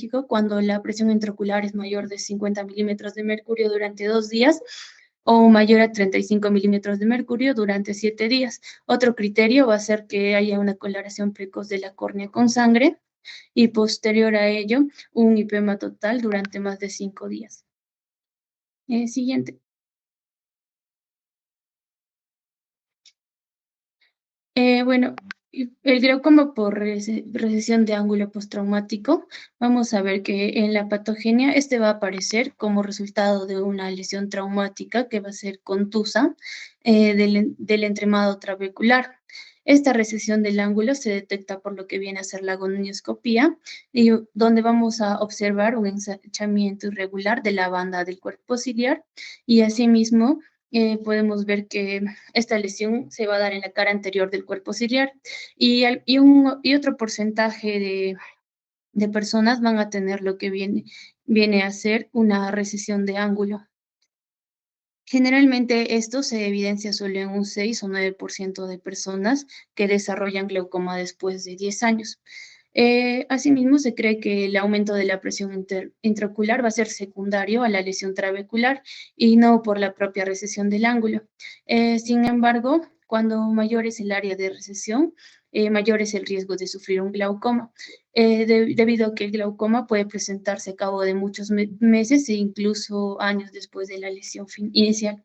quirúrgico cuando la presión intraocular es mayor de 50 milímetros de mercurio durante 2 días o mayor a 35 milímetros de mercurio durante 7 días. Otro criterio va a ser que haya una coloración precoz de la córnea con sangre y posterior a ello un IPEMA total durante más de 5 días. Siguiente. Bueno, el glaucoma por recesión de ángulo postraumático, vamos a ver que en la patogenia este va a aparecer como resultado de una lesión traumática que va a ser contusa del entremado trabecular. Esta recesión del ángulo se detecta por lo que viene a ser la gonioscopía, y donde vamos a observar un ensanchamiento irregular de la banda del cuerpo ciliar y asimismo podemos ver que esta lesión se va a dar en la cara anterior del cuerpo ciliar y otro porcentaje de personas van a tener lo que viene a ser una recesión de ángulo. Generalmente esto se evidencia solo en un 6 o 9% de personas que desarrollan glaucoma después de 10 años. Asimismo, se cree que el aumento de la presión intraocular va a ser secundario a la lesión trabecular y no por la propia recesión del ángulo. Sin embargo, cuando mayor es el área de recesión, mayor es el riesgo de sufrir un glaucoma, debido a que el glaucoma puede presentarse a cabo de muchos meses e incluso años después de la lesión inicial.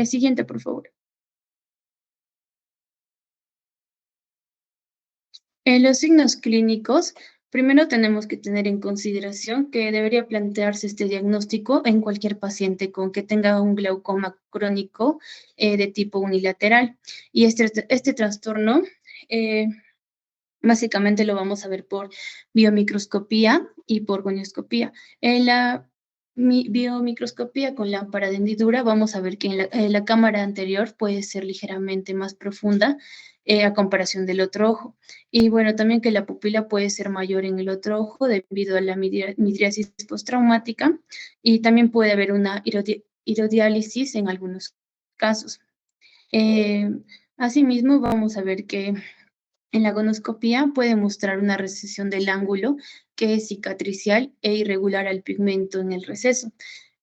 Siguiente, por favor. En los signos clínicos, primero tenemos que tener en consideración que debería plantearse este diagnóstico en cualquier paciente con que tenga un glaucoma crónico de tipo unilateral. Y este trastorno básicamente lo vamos a ver por biomicroscopía y por gonioscopía. En la biomicroscopía con lámpara de hendidura vamos a ver que en la cámara anterior puede ser ligeramente más profunda a comparación del otro ojo. Y bueno, también que la pupila puede ser mayor en el otro ojo debido a la midriasis postraumática y también puede haber una irodiálisis en algunos casos. Eh, Asimismo, vamos a ver que en la gonoscopía puede mostrar una recesión del ángulo que es cicatricial e irregular al pigmento en el receso,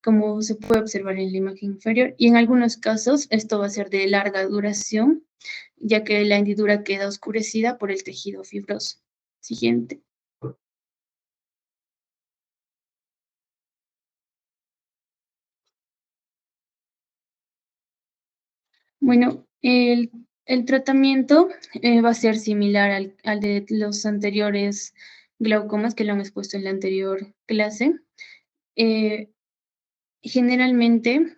como se puede observar en la imagen inferior. Y en algunos casos esto va a ser de larga duración, ya que la hendidura queda oscurecida por el tejido fibroso. Siguiente. Bueno, el tratamiento va a ser similar al de los anteriores glaucomas que lo han expuesto en la anterior clase. Eh, Generalmente,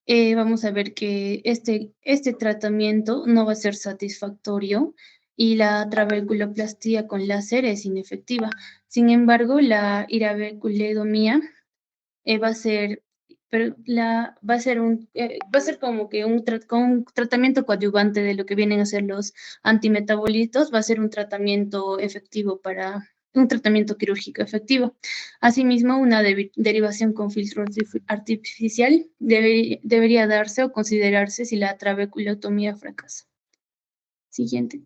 vamos a ver que este tratamiento no va a ser satisfactorio y la trabeculoplastía con láser es inefectiva. Sin embargo, la irabeculotomía va a ser, va a ser como que con un tratamiento coadyuvante de lo que vienen a ser los antimetabolitos, va a ser un tratamiento efectivo un tratamiento quirúrgico efectivo. Asimismo, una derivación con filtro artificial debería darse o considerarse si la trabeculotomía fracasa. Siguiente.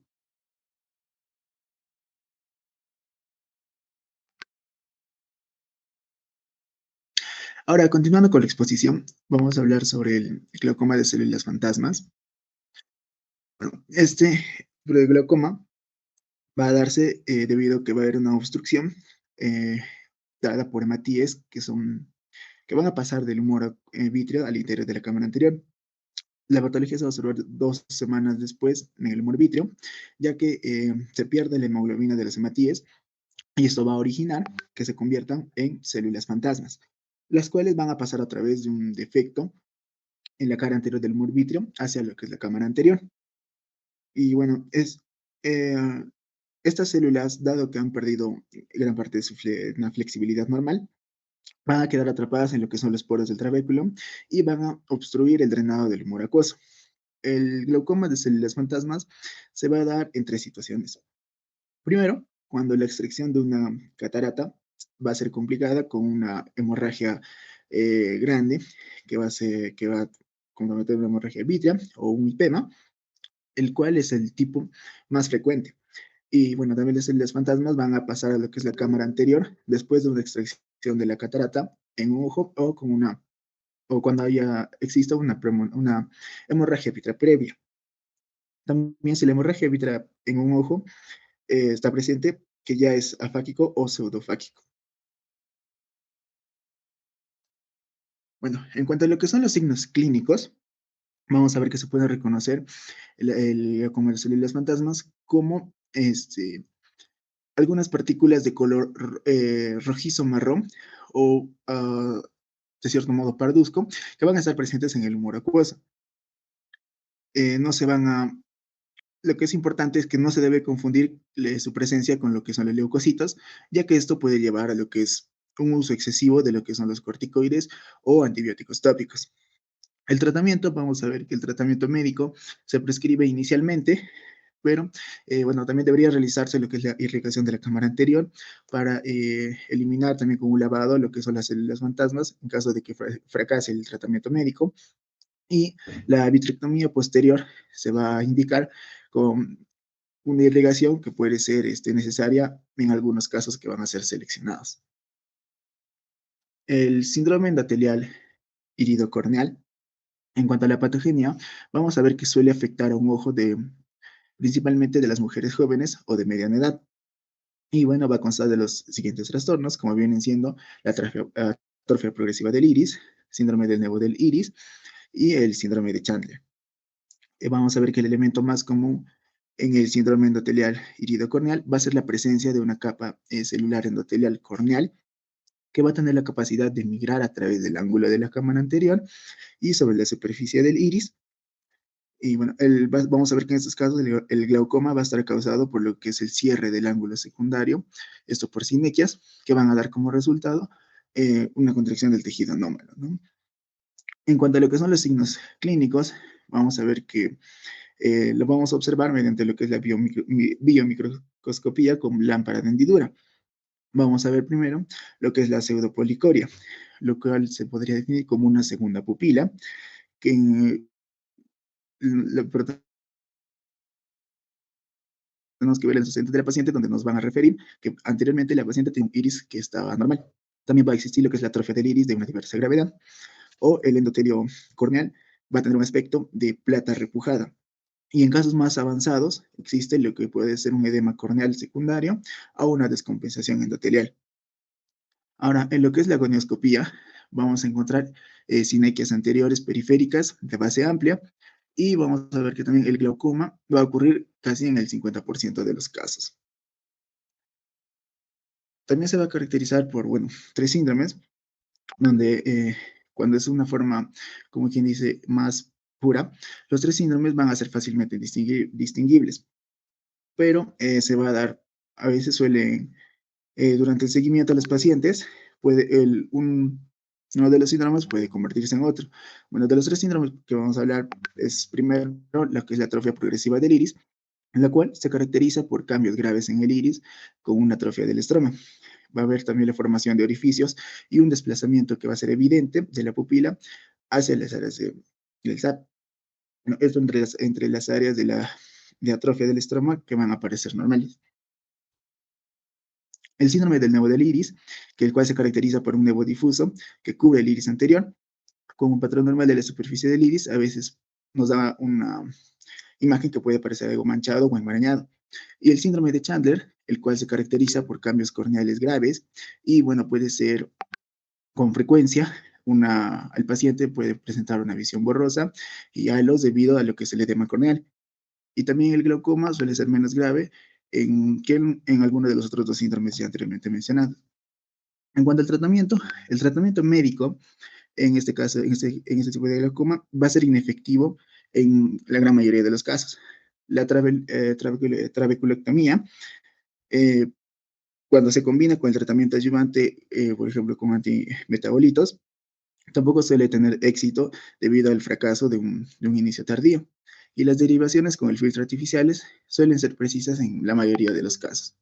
Ahora, continuando con la exposición, vamos a hablar sobre el glaucoma de células fantasmas. Bueno, este glaucoma va a darse debido a que va a haber una obstrucción eh, dada por hematíes que van a pasar del humor vítreo al interior de la cámara anterior. La patología se va a observar 2 semanas después en el humor vítreo, ya que se pierde la hemoglobina de las hematíes y esto va a originar que se conviertan en células fantasmas, las cuales van a pasar a través de un defecto en la cara anterior del humor vítreo hacia lo que es la cámara anterior. Y bueno, eh, estas células, dado que han perdido gran parte de una flexibilidad normal, van a quedar atrapadas en lo que son los poros del trabéculo y van a obstruir el drenado del humor acuoso. El glaucoma de células fantasmas se va a dar en 3 situaciones. Primero, cuando la extracción de una catarata va a ser complicada con una hemorragia grande que va a comprometer una hemorragia vítrea o un IPEMA, el cual es el tipo más frecuente. Y bueno, también las células fantasmas van a pasar a lo que es la cámara anterior después de una extracción de la catarata en un ojo o cuando exista una hemorragia vítrea previa. También si la hemorragia vítrea en un ojo está presente, que ya es afáquico o pseudofáquico. Bueno, en cuanto a lo que son los signos clínicos, vamos a ver que se puede reconocer como las células fantasmas como algunas partículas de color rojizo marrón o de cierto modo parduzco que van a estar presentes en el humor acuoso. No se van a Lo que es importante es que no se debe confundir su presencia con lo que son los leucocitos, ya que esto puede llevar a lo que es un uso excesivo de lo que son los corticoides o antibióticos tópicos. El tratamiento, vamos a ver que el tratamiento médico se prescribe inicialmente, pero bueno, también debería realizarse lo que es la irrigación de la cámara anterior para eliminar también con un lavado lo que son las células fantasmas en caso de que fracase el tratamiento médico. Y la vitrectomía posterior se va a indicar con una irrigación que puede ser necesaria en algunos casos que van a ser seleccionados. El síndrome endotelial iridocorneal, en cuanto a la patogenia, vamos a ver que suele afectar a un ojo principalmente de las mujeres jóvenes o de mediana edad. Y bueno, va a constar de los siguientes trastornos, como vienen siendo la atrofia progresiva del iris, síndrome del nevo del iris y el síndrome de Chandler. Vamos a ver que el elemento más común en el síndrome endotelial iridocorneal va a ser la presencia de una capa celular endotelial corneal que va a tener la capacidad de migrar a través del ángulo de la cámara anterior y sobre la superficie del iris. Y bueno, vamos a ver que en estos casos el glaucoma va a estar causado por lo que es el cierre del ángulo secundario, esto por sinequias, que van a dar como resultado una contracción del tejido anómalo, ¿no? En cuanto a lo que son los signos clínicos, vamos a ver que lo vamos a observar mediante lo que es la biomicroscopía con lámpara de hendidura. Vamos a ver primero lo que es la pseudopolicoria, lo cual se podría definir como una segunda pupila, que tenemos que ver el sustento de la paciente, donde nos van a referir que anteriormente la paciente tenía un iris que estaba normal. También va a existir lo que es la atrofia del iris de una diversa gravedad, o el endotelio corneal va a tener un aspecto de plata repujada. Y en casos más avanzados existe lo que puede ser un edema corneal secundario o una descompensación endotelial. Ahora, en lo que es la gonioscopía, vamos a encontrar sinequias anteriores periféricas de base amplia y vamos a ver que también el glaucoma va a ocurrir casi en el 50% de los casos. También se va a caracterizar por, bueno, 3 síndromes, donde cuando es una forma, como quien dice, más pura, los 3 síndromes van a ser fácilmente distinguibles, pero se va a dar, a veces suelen durante el seguimiento a los pacientes, uno de los síndromes puede convertirse en otro. Bueno, de los 3 síndromes que vamos a hablar es primero la que es la atrofia progresiva del iris, en la cual se caracteriza por cambios graves en el iris con una atrofia del estroma. Va a haber también la formación de orificios y un desplazamiento que va a ser evidente de la pupila hacia las áreas del SAP. Bueno, esto entre las áreas de atrofia del estroma que van a aparecer normales. El síndrome del nevo del iris, el cual se caracteriza por un nevo difuso que cubre el iris anterior, con un patrón normal de la superficie del iris, a veces nos da una imagen que puede parecer algo manchado o enmarañado. Y el síndrome de Chandler, el cual se caracteriza por cambios corneales graves y, bueno, puede ser con frecuencia, el paciente puede presentar una visión borrosa y halos debido a lo que es el edema corneal. Y también el glaucoma suele ser menos grave que en alguno de los otros 2 síndromes ya anteriormente mencionados. En cuanto al tratamiento, el tratamiento médico, en este caso, en este tipo de glaucoma, va a ser inefectivo en la gran mayoría de los casos. La trabeculectomía, eh, cuando se combina con el tratamiento adyuvante, por ejemplo, con antimetabolitos, tampoco suele tener éxito debido al fracaso de un inicio tardío. Y las derivaciones con el filtro artificiales suelen ser precisas en la mayoría de los casos.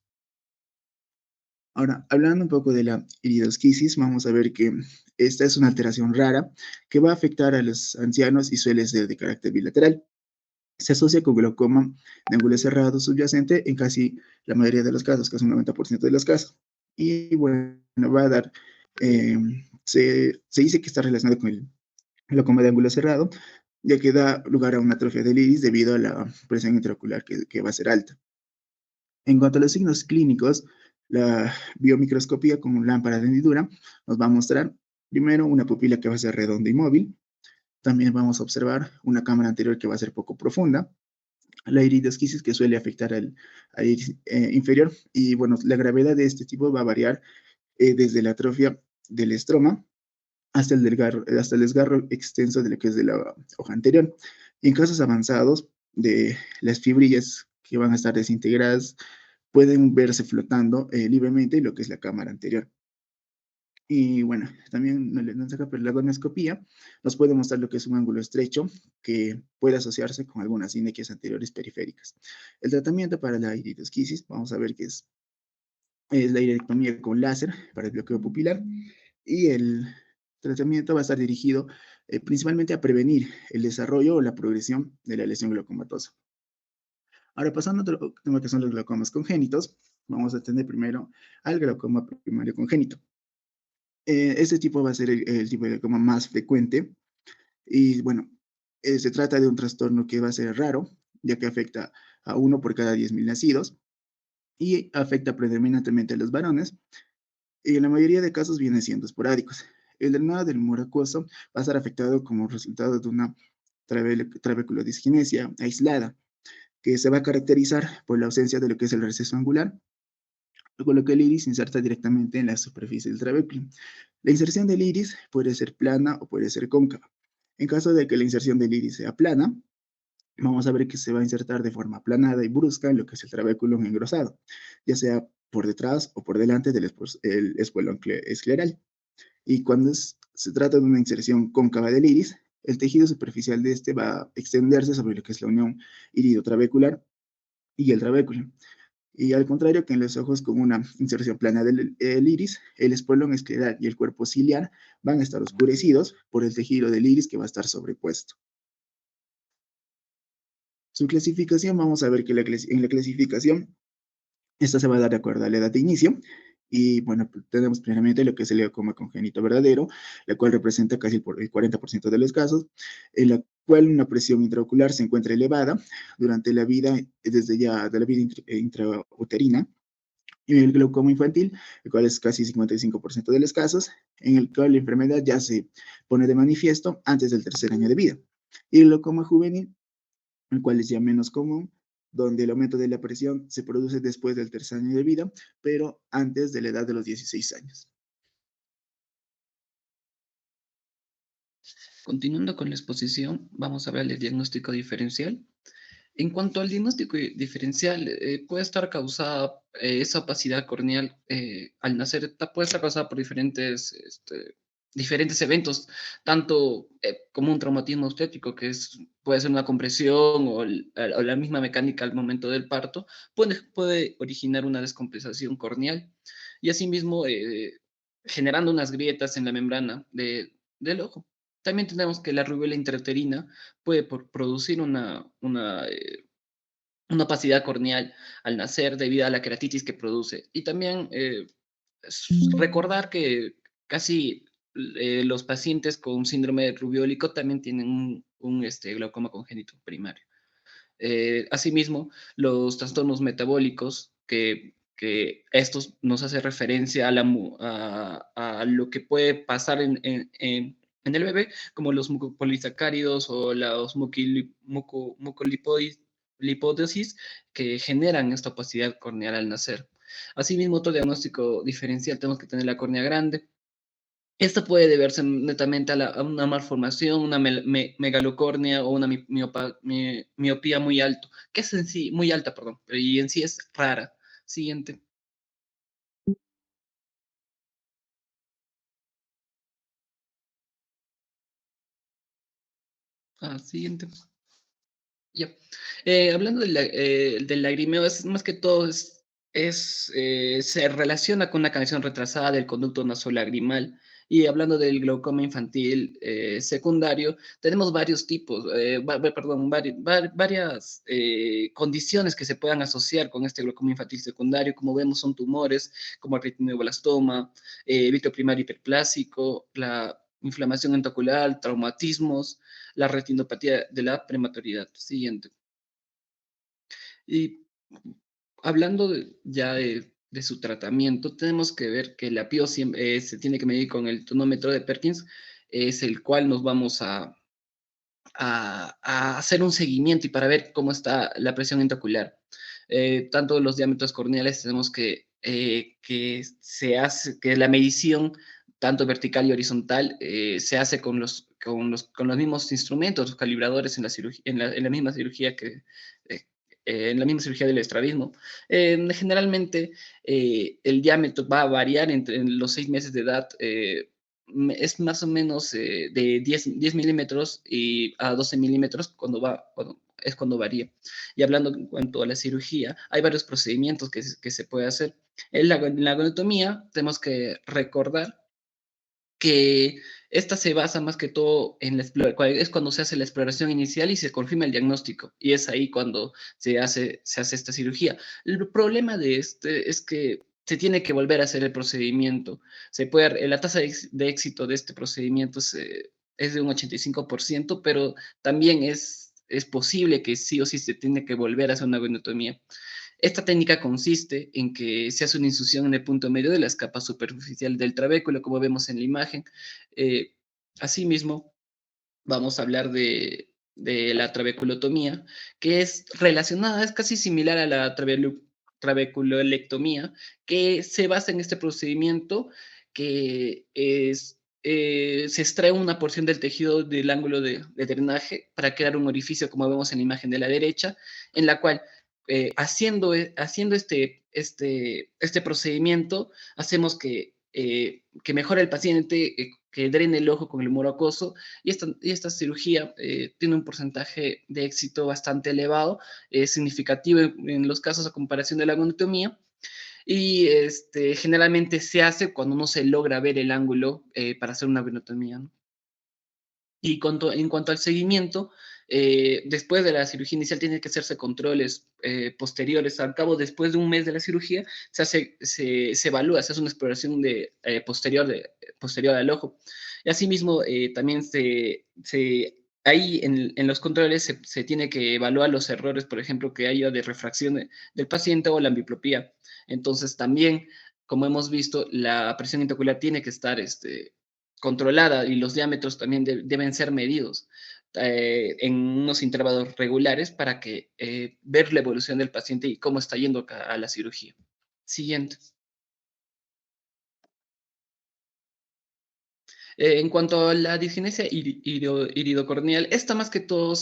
Ahora, hablando un poco de la iridosquisis, vamos a ver que esta es una alteración rara que va a afectar a los ancianos y suele ser de carácter bilateral. se asocia con glaucoma de ángulo cerrado subyacente en casi la mayoría de los casos, casi un 90% de los casos. Y bueno, va a dar, se dice que está relacionado con el glaucoma de ángulo cerrado, ya que da lugar a una atrofia del iris debido a la presión intraocular que va a ser alta. En cuanto a los signos clínicos, la biomicroscopía con lámpara de hendidura nos va a mostrar primero una pupila que va a ser redonda y móvil. También vamos a observar una cámara anterior que va a ser poco profunda, la iridosquisis que suele afectar al iris inferior. Y bueno, la gravedad de este tipo va a variar desde la atrofia del estroma hasta el desgarro extenso de lo que es de la hoja anterior. Y en casos avanzados de las fibrillas que van a estar desintegradas, pueden verse flotando libremente lo que es la cámara anterior. Y bueno, también nos saca la gonioscopía, nos puede mostrar lo que es un ángulo estrecho que puede asociarse con algunas sinequias anteriores periféricas. El tratamiento para la iridosquisis, vamos a ver que es la iridectomía con láser para el bloqueo pupilar, y el tratamiento va a estar dirigido principalmente a prevenir el desarrollo o la progresión de la lesión glaucomatosa. Ahora, pasando a otro tema que son los glaucomas congénitos, vamos a tener primero al glaucoma primario congénito. Este tipo va a ser el tipo de glaucoma más frecuente y bueno, se trata de un trastorno que va a ser raro, ya que afecta a 1 por cada 10.000 nacidos y afecta predominantemente a los varones, y en la mayoría de casos vienen siendo esporádicos. El drenado del humor acuoso va a estar afectado como resultado de una trabeculodisquinesia aislada, que se va a caracterizar por la ausencia de lo que es el receso angular, con lo que el iris se inserta directamente en la superficie del trabéculo. La inserción del iris puede ser plana o puede ser cóncava. En caso de que la inserción del iris sea plana, vamos a ver que se va a insertar de forma aplanada y brusca en lo que es el trabéculo engrosado, ya sea por detrás o por delante del espuelón escleral. Y cuando se trata de una inserción cóncava del iris, el tejido superficial de este va a extenderse sobre lo que es la unión iridotrabecular y el trabéculo. Y al contrario que en los ojos con una inserción plana del iris, el espolón escleral y el cuerpo ciliar van a estar oscurecidos por el tejido del iris que va a estar sobrepuesto. Su clasificación, vamos a ver que en la clasificación, esta se va a dar de acuerdo a la edad de inicio. Y bueno, pues, tenemos primeramente lo que es el glaucoma congénito verdadero, la cual representa casi el 40% de los casos, en la cual una presión intraocular se encuentra elevada durante la vida, desde ya de la vida intrauterina, y el glaucoma infantil, el cual es casi 55% de los casos, en el cual la enfermedad ya se pone de manifiesto antes del tercer año de vida. Y el glaucoma juvenil, el cual es ya menos común, donde el aumento de la presión se produce después del tercer año de vida, pero antes de la edad de los 16 años. Continuando con la exposición, vamos a ver el diagnóstico diferencial. En cuanto al diagnóstico diferencial, puede estar causada, esa opacidad corneal al nacer, puede estar causada por diferentes eventos, tanto como un traumatismo obstétrico, puede ser una compresión o la misma mecánica al momento del parto, puede originar una descompensación corneal y asimismo generando unas grietas en la membrana del ojo. También tenemos que la rubiola intrauterina puede producir una opacidad corneal al nacer debido a la queratitis que produce. Y también recordar que casi los pacientes con síndrome rubiólico también tienen un glaucoma congénito primario. Asimismo, los trastornos metabólicos, que estos nos hace referencia a lo que puede pasar en el bebé, como los mucopolisacáridos o los mucolipodosis que generan esta opacidad corneal al nacer. Asimismo, otro diagnóstico diferencial, tenemos que tener la córnea grande. Esto puede deberse netamente a una malformación, una megalocornea o una miopía muy alto, que es en sí, muy alta, perdón, y en sí es rara. Siguiente. Siguiente. Ya. Hablando del lagrimeo, es más que todo, se relaciona con una canción retrasada del conducto nasolagrimal Y hablando del glaucoma infantil secundario, tenemos varios tipos, varias condiciones que se puedan asociar con este glaucoma infantil secundario. Como vemos, son tumores como el retinoblastoma, vitro primario hiperplásico, la inflamación endocular, traumatismos, la retinopatía de la prematuridad. Siguiente. Y hablando de su tratamiento, tenemos que ver que la PIO se tiene que medir con el tonómetro de Perkins, es el cual nos vamos a hacer un seguimiento y para ver cómo está la presión intraocular. Tanto los diámetros corneales tenemos que la medición, tanto vertical y horizontal, se hace con los mismos instrumentos, los calibradores en la, cirugía, en la misma cirugía en la misma cirugía del estrabismo. Generalmente, el diámetro va a variar en los 6 meses de edad. Es más o menos de 10 milímetros y a 12 milímetros es cuando varía. Y hablando en cuanto a la cirugía, hay varios procedimientos que se puede hacer. En la goniotomía tenemos que recordar que esta se basa más que todo es cuando se hace la exploración inicial y se confirma el diagnóstico, y es ahí cuando se hace esta cirugía. El problema de este es que se tiene que volver a hacer el procedimiento. La tasa de éxito de este procedimiento es de un 85%, pero también es posible que sí o sí se tiene que volver a hacer una goniotomía. Esta técnica consiste en que se hace una incisión en el punto medio de las capas superficiales del trabéculo, como vemos en la imagen. Eh, Asimismo, vamos a hablar de la trabeculotomía, que es relacionada, es casi similar a la trabeculolectomía, que se basa en este procedimiento que se extrae una porción del tejido del ángulo de drenaje para crear un orificio, como vemos en la imagen de la derecha, en la cual haciendo este procedimiento, hacemos que mejore el paciente, que drene el ojo con el humor acuoso, y esta cirugía tiene un porcentaje de éxito bastante elevado, significativo en los casos a comparación de la goniotomía, y generalmente se hace cuando no se logra ver el ángulo para hacer una goniotomía, ¿no? Y en cuanto al seguimiento, después de la cirugía inicial tienen que hacerse controles posteriores. Al cabo, después de un mes de la cirugía, se evalúa, se hace una exploración posterior al ojo. Y asimismo, también ahí en los controles se tiene que evaluar los errores, por ejemplo, que haya de refracción del paciente o la ambliopía. Entonces, también, como hemos visto, la presión intraocular tiene que estar controlada, y los diámetros también deben ser medidos en unos intervalos regulares para ver la evolución del paciente y cómo está yendo a la cirugía. Siguiente. En cuanto a la disgenesia iridocorneal, esta más que todo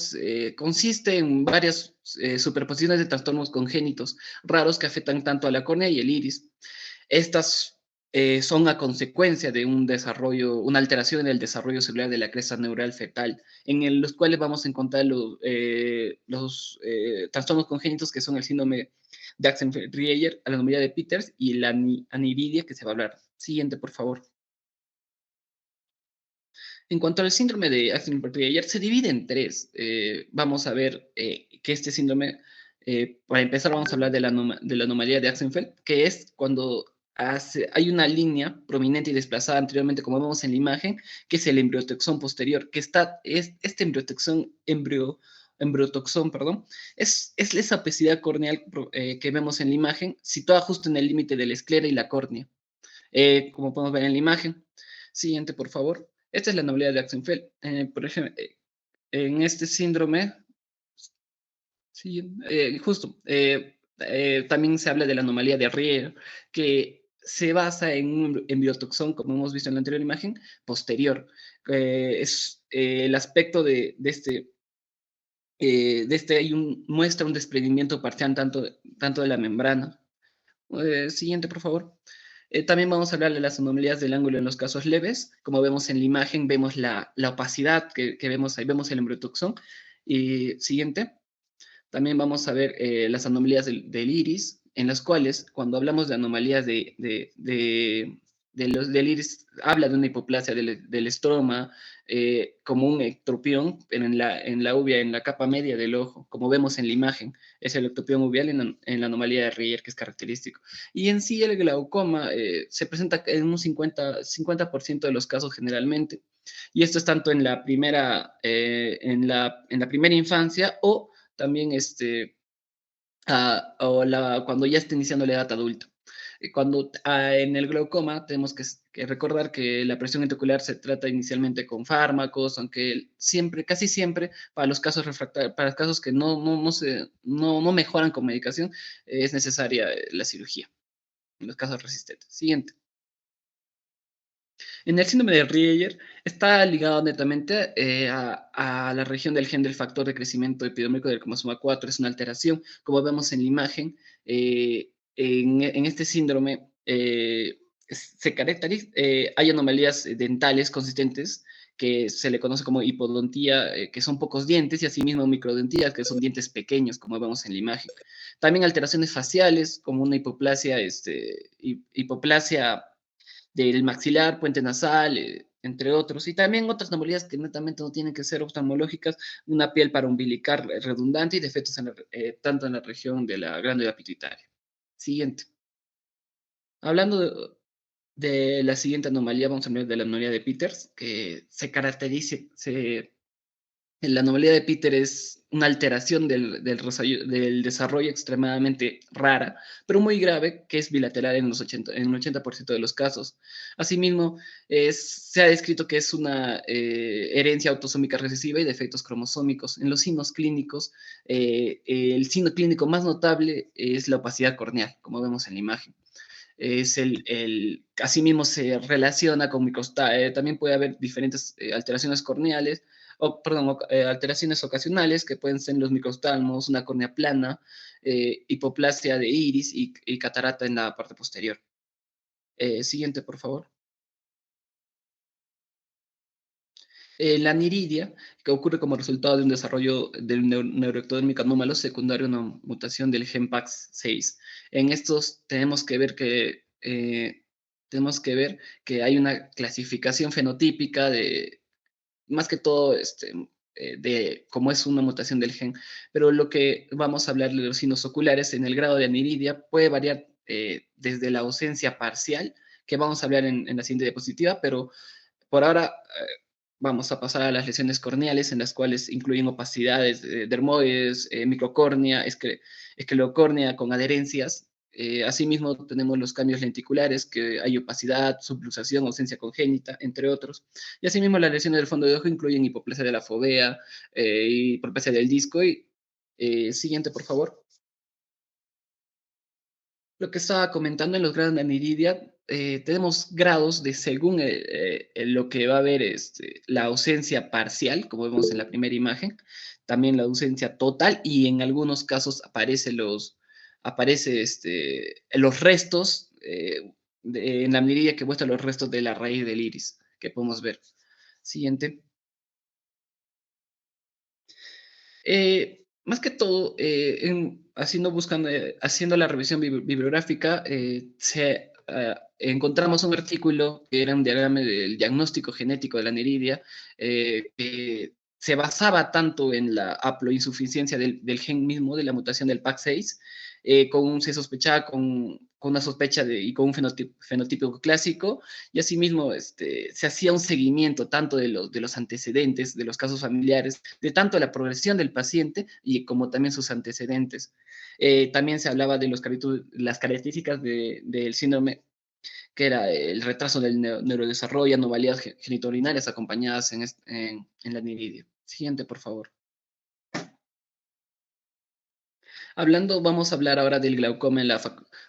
consiste en varias superposiciones de trastornos congénitos raros que afectan tanto a la córnea y el iris. Estas son a consecuencia de una alteración en el desarrollo celular de la cresta neural fetal, los cuales vamos a encontrar los trastornos congénitos, que son el síndrome de Axenfeld-Rieger, la anomalía de Peters y la aniridia, que se va a hablar. Siguiente, por favor. En cuanto al síndrome de Axenfeld-Rieger, se divide en tres. Vamos a ver que este síndrome, para empezar, vamos a hablar de la anomalía de Axenfeld, que es cuando hay una línea prominente y desplazada anteriormente, como vemos en la imagen, que es el embriotoxón posterior, este embriotoxón, perdón, es esa obesidad corneal que vemos en la imagen, situada justo en el límite de la esclera y la córnea, como podemos ver en la imagen. Siguiente, por favor. Esta es la anomalía de Axenfeld. Por ejemplo, en este síndrome, sí, justo, también se habla de la anomalía de Rieger, que se basa en un embriotoxón, como hemos visto en la anterior imagen, posterior. Es el aspecto muestra un desprendimiento parcial tanto de la membrana. Siguiente, por favor. También vamos a hablar de las anomalías del ángulo en los casos leves. Como vemos en la imagen, vemos la opacidad que vemos ahí, vemos el embriotoxón. Y siguiente. También vamos a ver las anomalías del iris, en las cuales, cuando hablamos de anomalías de del iris habla de una hipoplasia del estroma, como un ectropión, pero en la uvea, en la capa media del ojo, como vemos en la imagen, es el ectropión uveal en la anomalía de Reyer, que es característico. Y en sí el glaucoma se presenta en un 50% de los casos generalmente, y esto es tanto en la primera, en la primera infancia, o también cuando ya está iniciando la edad adulta. En el glaucoma tenemos que recordar que la presión intraocular se trata inicialmente con fármacos, aunque siempre, casi siempre, para los casos para los casos que no mejoran con medicación, es necesaria la cirugía, en los casos resistentes. Siguiente. En el síndrome de Reyer está ligado netamente a la región del gen del factor de crecimiento epidémico del cromosoma 4. Es una alteración, como vemos en la imagen. En este síndrome hay anomalías dentales consistentes que se le conoce como hipodontía, que son pocos dientes, y asimismo microdontías, que son dientes pequeños, como vemos en la imagen. También alteraciones faciales, como una hipoplasia del maxilar, puente nasal, entre otros, y también otras anomalías que netamente no tienen que ser oftalmológicas, una piel paraumbilical redundante y defectos tanto en la región de la glándula pituitaria. Siguiente. Hablando de la siguiente anomalía, vamos a hablar de la anomalía de Peters, que se caracteriza, la anomalía de Peter es una alteración del desarrollo extremadamente rara, pero muy grave, que es bilateral en un 80% de los casos. Asimismo, se ha descrito que es una herencia autosómica recesiva y defectos cromosómicos. En los signos clínicos, el signo clínico más notable es la opacidad corneal, como vemos en la imagen. Asimismo se relaciona con también puede haber diferentes alteraciones corneales, alteraciones ocasionales que pueden ser los microftalmos, una córnea plana, hipoplasia de iris y catarata en la parte posterior. Siguiente, por favor. La aniridia, que ocurre como resultado de un desarrollo del neuroectodérmico anómalo secundario a una mutación del gen PAX6. En estos tenemos que ver que hay una clasificación fenotípica más que todo, de cómo es una mutación del gen, pero lo que vamos a hablar de los signos oculares en el grado de aniridia puede variar desde la ausencia parcial, que vamos a hablar en la siguiente diapositiva, pero por ahora vamos a pasar a las lesiones corneales, en las cuales incluyen opacidades, dermoides, microcórnea, esclerocórnea con adherencias. Asimismo, tenemos los cambios lenticulares, que hay opacidad, subluxación, ausencia congénita, entre otros. Y asimismo, las lesiones del fondo de ojo incluyen hipoplasia de la fovea, hipoplasia del disco. Siguiente, por favor. Lo que estaba comentando en los grados de aniridia, tenemos grados de según lo que va a haber la ausencia parcial, como vemos en la primera imagen, también la ausencia total, y en algunos casos aparece los restos, en la aniridia que muestra los restos de la raíz del iris, que podemos ver. Siguiente. Más que todo, haciendo la revisión bibliográfica, encontramos un artículo que era un diagrama del diagnóstico genético de la aniridia, que se basaba tanto en la haploinsuficiencia del gen mismo, de la mutación del PAX6, se sospechaba con una sospecha y con un fenotipo clásico, y asimismo se hacía un seguimiento tanto de los antecedentes, de los casos familiares, de tanto la progresión del paciente y como también sus antecedentes. También se hablaba de las características del síndrome, que era el retraso del neurodesarrollo, anomalías genitourinarias acompañadas en la aniridia. Siguiente, por favor. Vamos a hablar ahora del glaucoma en la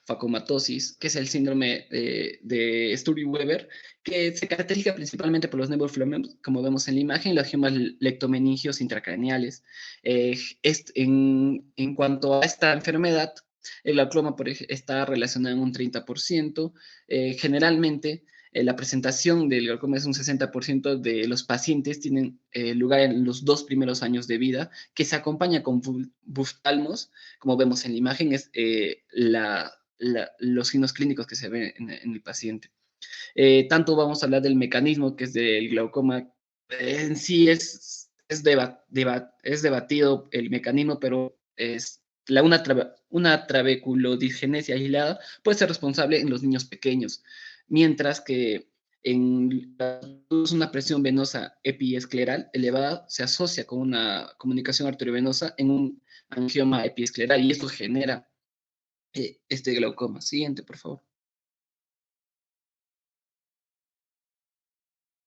facomatosis, que es el síndrome de Sturge-Weber, que se caracteriza principalmente por los neurofilamentos, como vemos en la imagen, y los gemas lectomeningios intracraneales. En cuanto a esta enfermedad, el glaucoma está relacionado en un 30%. Generalmente, la presentación del glaucoma es un 60% de los pacientes tienen lugar en los 2 primeros años de vida, que se acompaña con buftalmos, como vemos en la imagen, es los signos clínicos que se ven en el paciente. Tanto vamos a hablar del mecanismo que es del glaucoma. En sí es debatido el mecanismo, pero una trabeculodigenesia aislada puede ser responsable en los niños pequeños, mientras que en una presión venosa epiescleral elevada se asocia con una comunicación arteriovenosa en un angioma epiescleral y esto genera este glaucoma. Siguiente, por favor.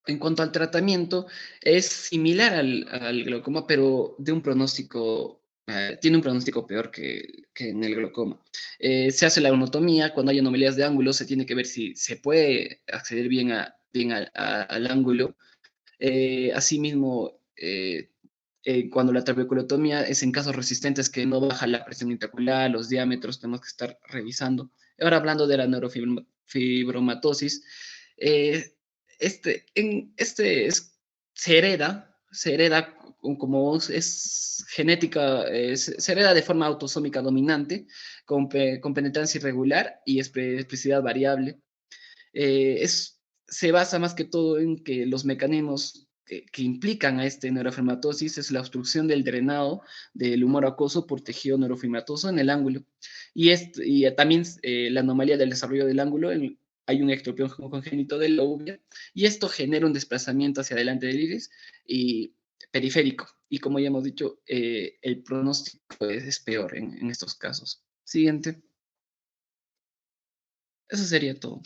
En cuanto al tratamiento, es similar al glaucoma, pero de un pronóstico, tiene un pronóstico peor que en el glaucoma. Se hace la anatomía, cuando hay anomalías de ángulo, se tiene que ver si se puede acceder bien al ángulo. Asimismo, cuando la trabeculotomía es en casos resistentes que no baja la presión intraocular, los diámetros, tenemos que estar revisando. Ahora hablando de la neurofibromatosis, eh, se hereda como es genética, se hereda de forma autosómica dominante, con penetrancia irregular y expresividad variable. Se basa más que todo en que los mecanismos que implican a este neurofibromatosis es la obstrucción del drenado del humor acuoso por tejido neurofibromatoso en el ángulo. Y también la anomalía del desarrollo del ángulo, hay un ectropión congénito del lóbulo, y esto genera un desplazamiento hacia adelante del iris y periférico. Y como ya hemos dicho, el pronóstico es peor en estos casos. Siguiente. Eso sería todo.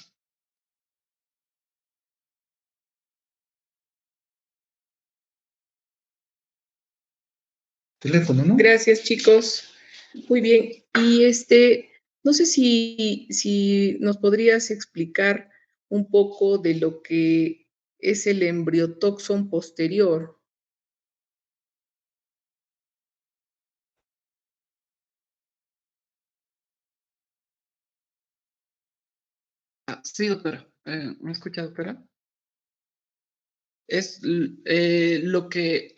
Teléfono, ¿no? Gracias, chicos. Muy bien. Y no sé si nos podrías explicar un poco de lo que es el embriotoxón posterior. Sí, doctora. ¿Me escucha, doctora? Lo que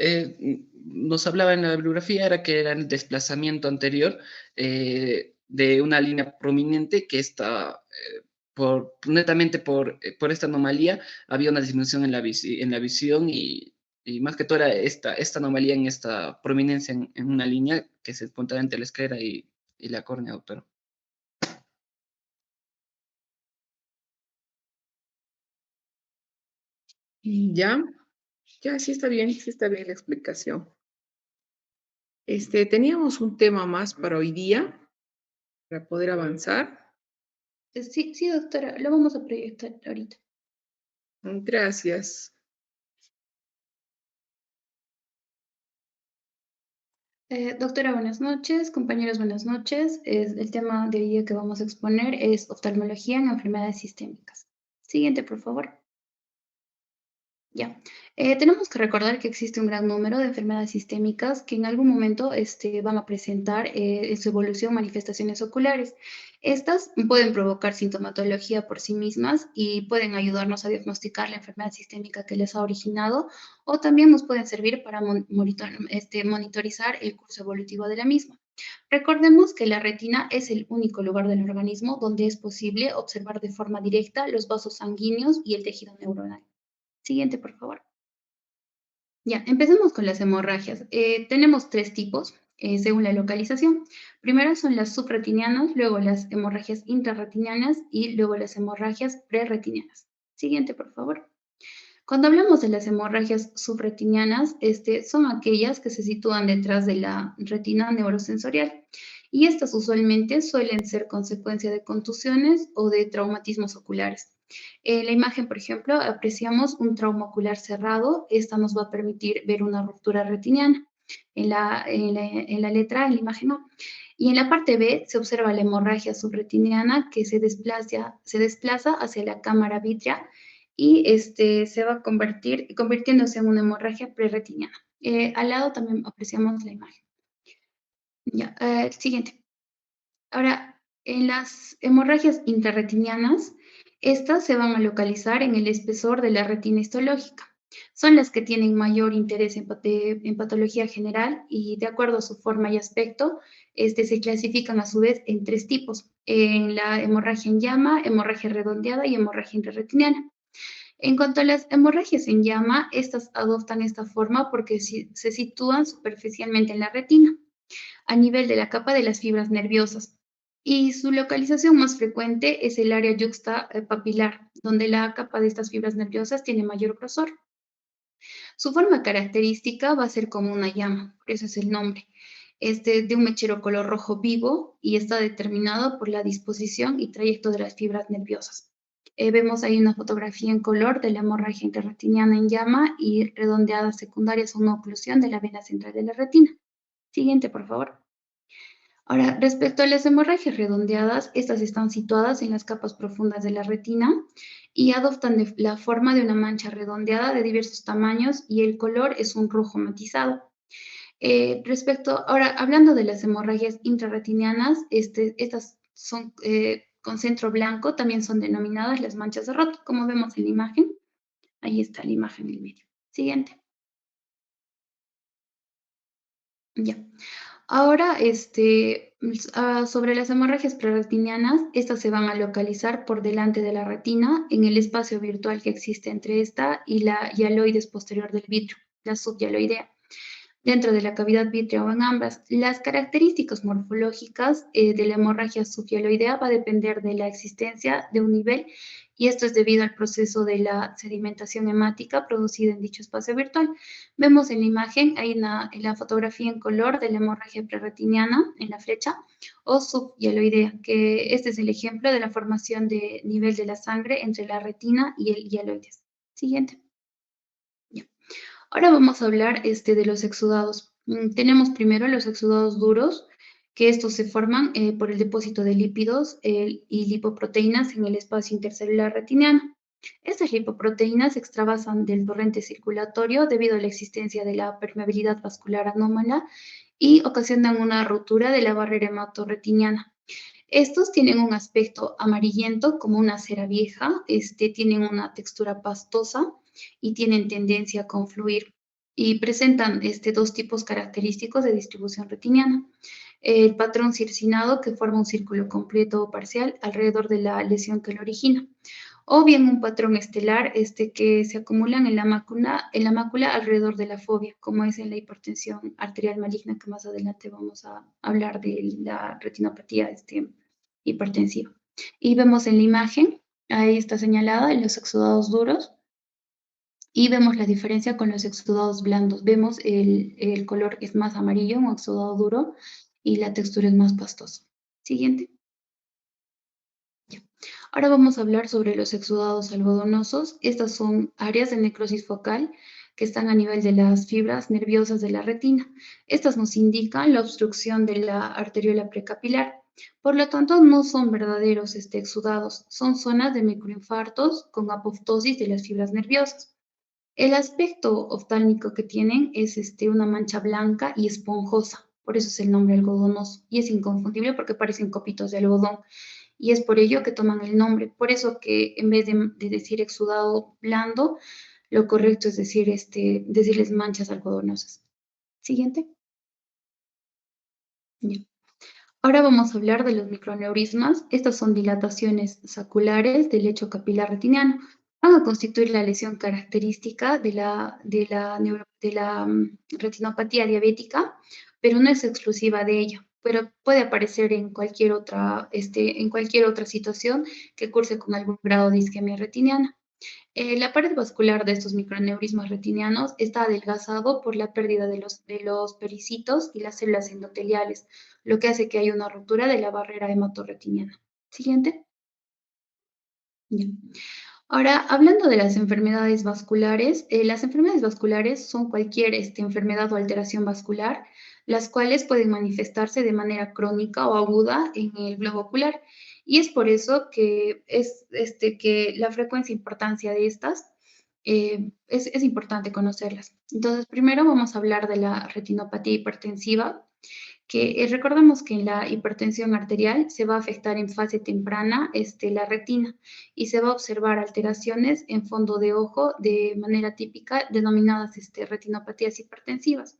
nos hablaba en la bibliografía era que era el desplazamiento anterior de una línea prominente que está, netamente por esta anomalía, había una disminución en la visión y más que todo era esta anomalía en esta prominencia en una línea que se encuentra entre la esclera y la córnea, doctora. ¿Ya? Ya, sí está bien la explicación. Teníamos un tema más para hoy día, para poder avanzar. Sí, sí, doctora, lo vamos a proyectar ahorita. Gracias. Doctora, buenas noches. Compañeros, buenas noches. El tema de hoy día que vamos a exponer es oftalmología en enfermedades sistémicas. Siguiente, por favor. Ya. Tenemos que recordar que existe un gran número de enfermedades sistémicas que en algún momento van a presentar en su evolución manifestaciones oculares. Estas pueden provocar sintomatología por sí mismas y pueden ayudarnos a diagnosticar la enfermedad sistémica que les ha originado, o también nos pueden servir para monitorizar el curso evolutivo de la misma. Recordemos que la retina es el único lugar del organismo donde es posible observar de forma directa los vasos sanguíneos y el tejido neuronal. Siguiente, por favor. Ya, empecemos con las hemorragias. Tenemos tres tipos, según la localización. Primero son las subretinianas, luego las hemorragias intrarretinianas y luego las hemorragias prerretinianas. Siguiente, por favor. Cuando hablamos de las hemorragias subretinianas, son aquellas que se sitúan detrás de la retina neurosensorial y estas usualmente suelen ser consecuencia de contusiones o de traumatismos oculares. En la imagen, por ejemplo, apreciamos un trauma ocular cerrado. Esta nos va a permitir ver una ruptura retiniana en la letra, en la imagen A. Y en la parte B se observa la hemorragia subretiniana que se desplaza hacia la cámara vítrea y se va a convirtiéndose en una hemorragia prerretiniana. Al lado también apreciamos la imagen. Ya, siguiente. Ahora, en las hemorragias intrarretinianas, estas se van a localizar en el espesor de la retina histológica. Son las que tienen mayor interés en patología general y de acuerdo a su forma y aspecto, se clasifican a su vez en tres tipos. en la hemorragia en llama, hemorragia redondeada y hemorragia intrarretiniana. En cuanto a las hemorragias en llama, estas adoptan esta forma porque se sitúan superficialmente en la retina, a nivel de la capa de las fibras nerviosas. Y su localización más frecuente es el área yuxtapapilar, donde la capa de estas fibras nerviosas tiene mayor grosor. Su forma característica va a ser como una llama, por eso es el nombre. Es de un mechero color rojo vivo y está determinado por la disposición y trayecto de las fibras nerviosas. Vemos ahí una fotografía en color de la hemorragia intrarretiniana en llama y redondeadas secundarias a una oclusión de la vena central de la retina. Siguiente, por favor. Ahora, respecto a las hemorragias redondeadas, estas están situadas en las capas profundas de la retina y adoptan la forma de una mancha redondeada de diversos tamaños y el color es un rojo matizado. Ahora, hablando de las hemorragias intrarretinianas, estas son con centro blanco, también son denominadas las manchas de Roth, como vemos en la imagen. Ahí está la imagen en el medio. Siguiente. Ya. Ahora, sobre las hemorragias preretinianas, estas se van a localizar por delante de la retina, en el espacio virtual que existe entre esta y la hialoides posterior del vitrio, la subhialoidea, dentro de la cavidad vítrea o en ambas. Las características morfológicas de la hemorragia subhialoidea va a depender de la existencia de un nivel, y esto es debido al proceso de la sedimentación hemática producida en dicho espacio virtual. Vemos en la imagen, hay en la fotografía en color de la hemorragia preretiniana, en la flecha, o subhialoidea, que este es el ejemplo de la formación de nivel de la sangre entre la retina y el hialoides. Siguiente. Ahora vamos a hablar de los exudados. Tenemos primero los exudados duros, que estos se forman por el depósito de lípidos y lipoproteínas en el espacio intercelular retiniano. Estas lipoproteínas se extravasan del torrente circulatorio debido a la existencia de la permeabilidad vascular anómala y ocasionan una rotura de la barrera hematorretiniana. Estos tienen un aspecto amarillento como una cera vieja, tienen una textura pastosa y tienen tendencia a confluir y presentan dos tipos característicos de distribución retiniana. El patrón circinado, que forma un círculo completo o parcial alrededor de la lesión que lo origina, o bien un patrón estelar que se acumulan en la mácula alrededor de la fobia, como es en la hipertensión arterial maligna, que más adelante vamos a hablar de la retinopatía hipertensiva. Y vemos en la imagen, ahí está señalada, los exudados duros, y vemos la diferencia con los exudados blandos. Vemos el color es más amarillo, un exudado duro, y la textura es más pastosa. Siguiente. Ahora vamos a hablar sobre los exudados algodonosos. Estas son áreas de necrosis focal que están a nivel de las fibras nerviosas de la retina. Estas nos indican la obstrucción de la arteriola precapilar. Por lo tanto, no son verdaderos exudados, son zonas de microinfartos con apoptosis de las fibras nerviosas. El aspecto oftálmico que tienen es una mancha blanca y esponjosa, por eso es el nombre algodonoso, y es inconfundible porque parecen copitos de algodón. Y es por ello que toman el nombre. Por eso que en vez de decir exudado blando, lo correcto es decir, decirles manchas algodonosas. Siguiente. Bien. Ahora vamos a hablar de los microaneurismas. Estas son dilataciones saculares del lecho capilar retiniano. Van a constituir la lesión característica de la retinopatía diabética, pero no es exclusiva de ella. Pero puede aparecer en cualquier otra situación que curse con algún grado de isquemia retiniana. La pared vascular de estos microaneurismas retinianos está adelgazado por la pérdida de los pericitos y las células endoteliales, lo que hace que haya una ruptura de la barrera hematorretiniana. Siguiente. Bien. Ahora, hablando de las enfermedades vasculares son cualquier enfermedad o alteración vascular, las cuales pueden manifestarse de manera crónica o aguda en el globo ocular. Y es por eso que que la frecuencia e importancia de estas es importante conocerlas. Entonces, primero vamos a hablar de la retinopatía hipertensiva, que recordemos que en la hipertensión arterial se va a afectar en fase temprana la retina y se va a observar alteraciones en fondo de ojo de manera típica denominadas retinopatías hipertensivas.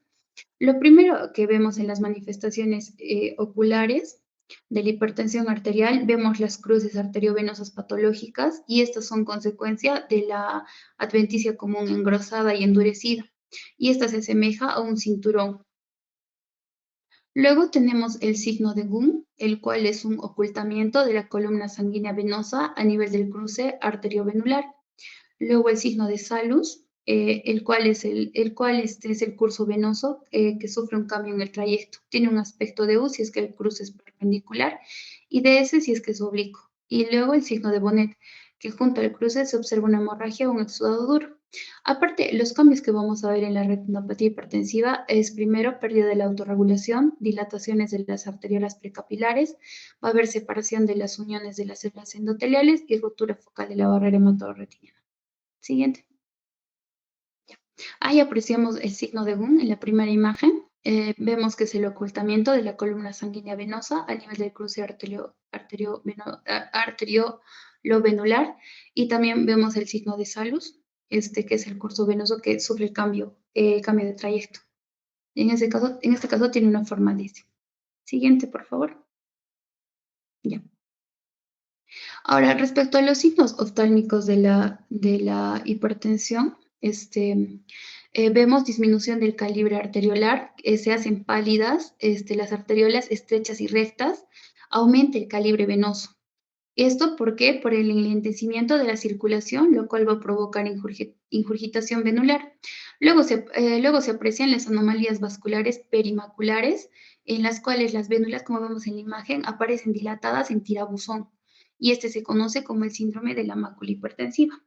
Lo primero que vemos en las manifestaciones oculares de la hipertensión arterial, vemos las cruces arteriovenosas patológicas y estas son consecuencia de la adventicia común engrosada y endurecida. Y esta se asemeja a un cinturón. Luego tenemos el signo de Gunn, el cual es un ocultamiento de la columna sanguínea venosa a nivel del cruce arteriovenular. Luego el signo de Salus, el cual es el curso venoso que sufre un cambio en el trayecto. Tiene un aspecto de U si es que el cruce es perpendicular y de S si es que es oblicuo. Y luego el signo de Bonnet, que junto al cruce se observa una hemorragia o un exudado duro. Aparte, los cambios que vamos a ver en la retinopatía hipertensiva es primero pérdida de la autorregulación, dilataciones de las arteriolas precapilares, va a haber separación de las uniones de las células endoteliales y ruptura focal de la barrera hematorretiniana. Siguiente. Ahí apreciamos el signo de Gunn en la primera imagen. Vemos que es el ocultamiento de la columna sanguínea venosa a nivel del cruce arteriovenular y también vemos el signo de Salus, que es el curso venoso que sufre el cambio de trayecto. En este caso tiene una forma de S. Siguiente, por favor. Ya. Ahora, respecto a los signos oftálmicos de la hipertensión, vemos disminución del calibre arteriolar, se hacen pálidas, las arteriolas estrechas y rectas, aumenta el calibre venoso. ¿Esto por qué? Por el enlentecimiento de la circulación, lo cual va a provocar ingurgitación venular. Luego se aprecian las anomalías vasculares perimaculares, en las cuales las vénulas, como vemos en la imagen, aparecen dilatadas en tirabuzón. Y este se conoce como el síndrome de la mácula hipertensiva.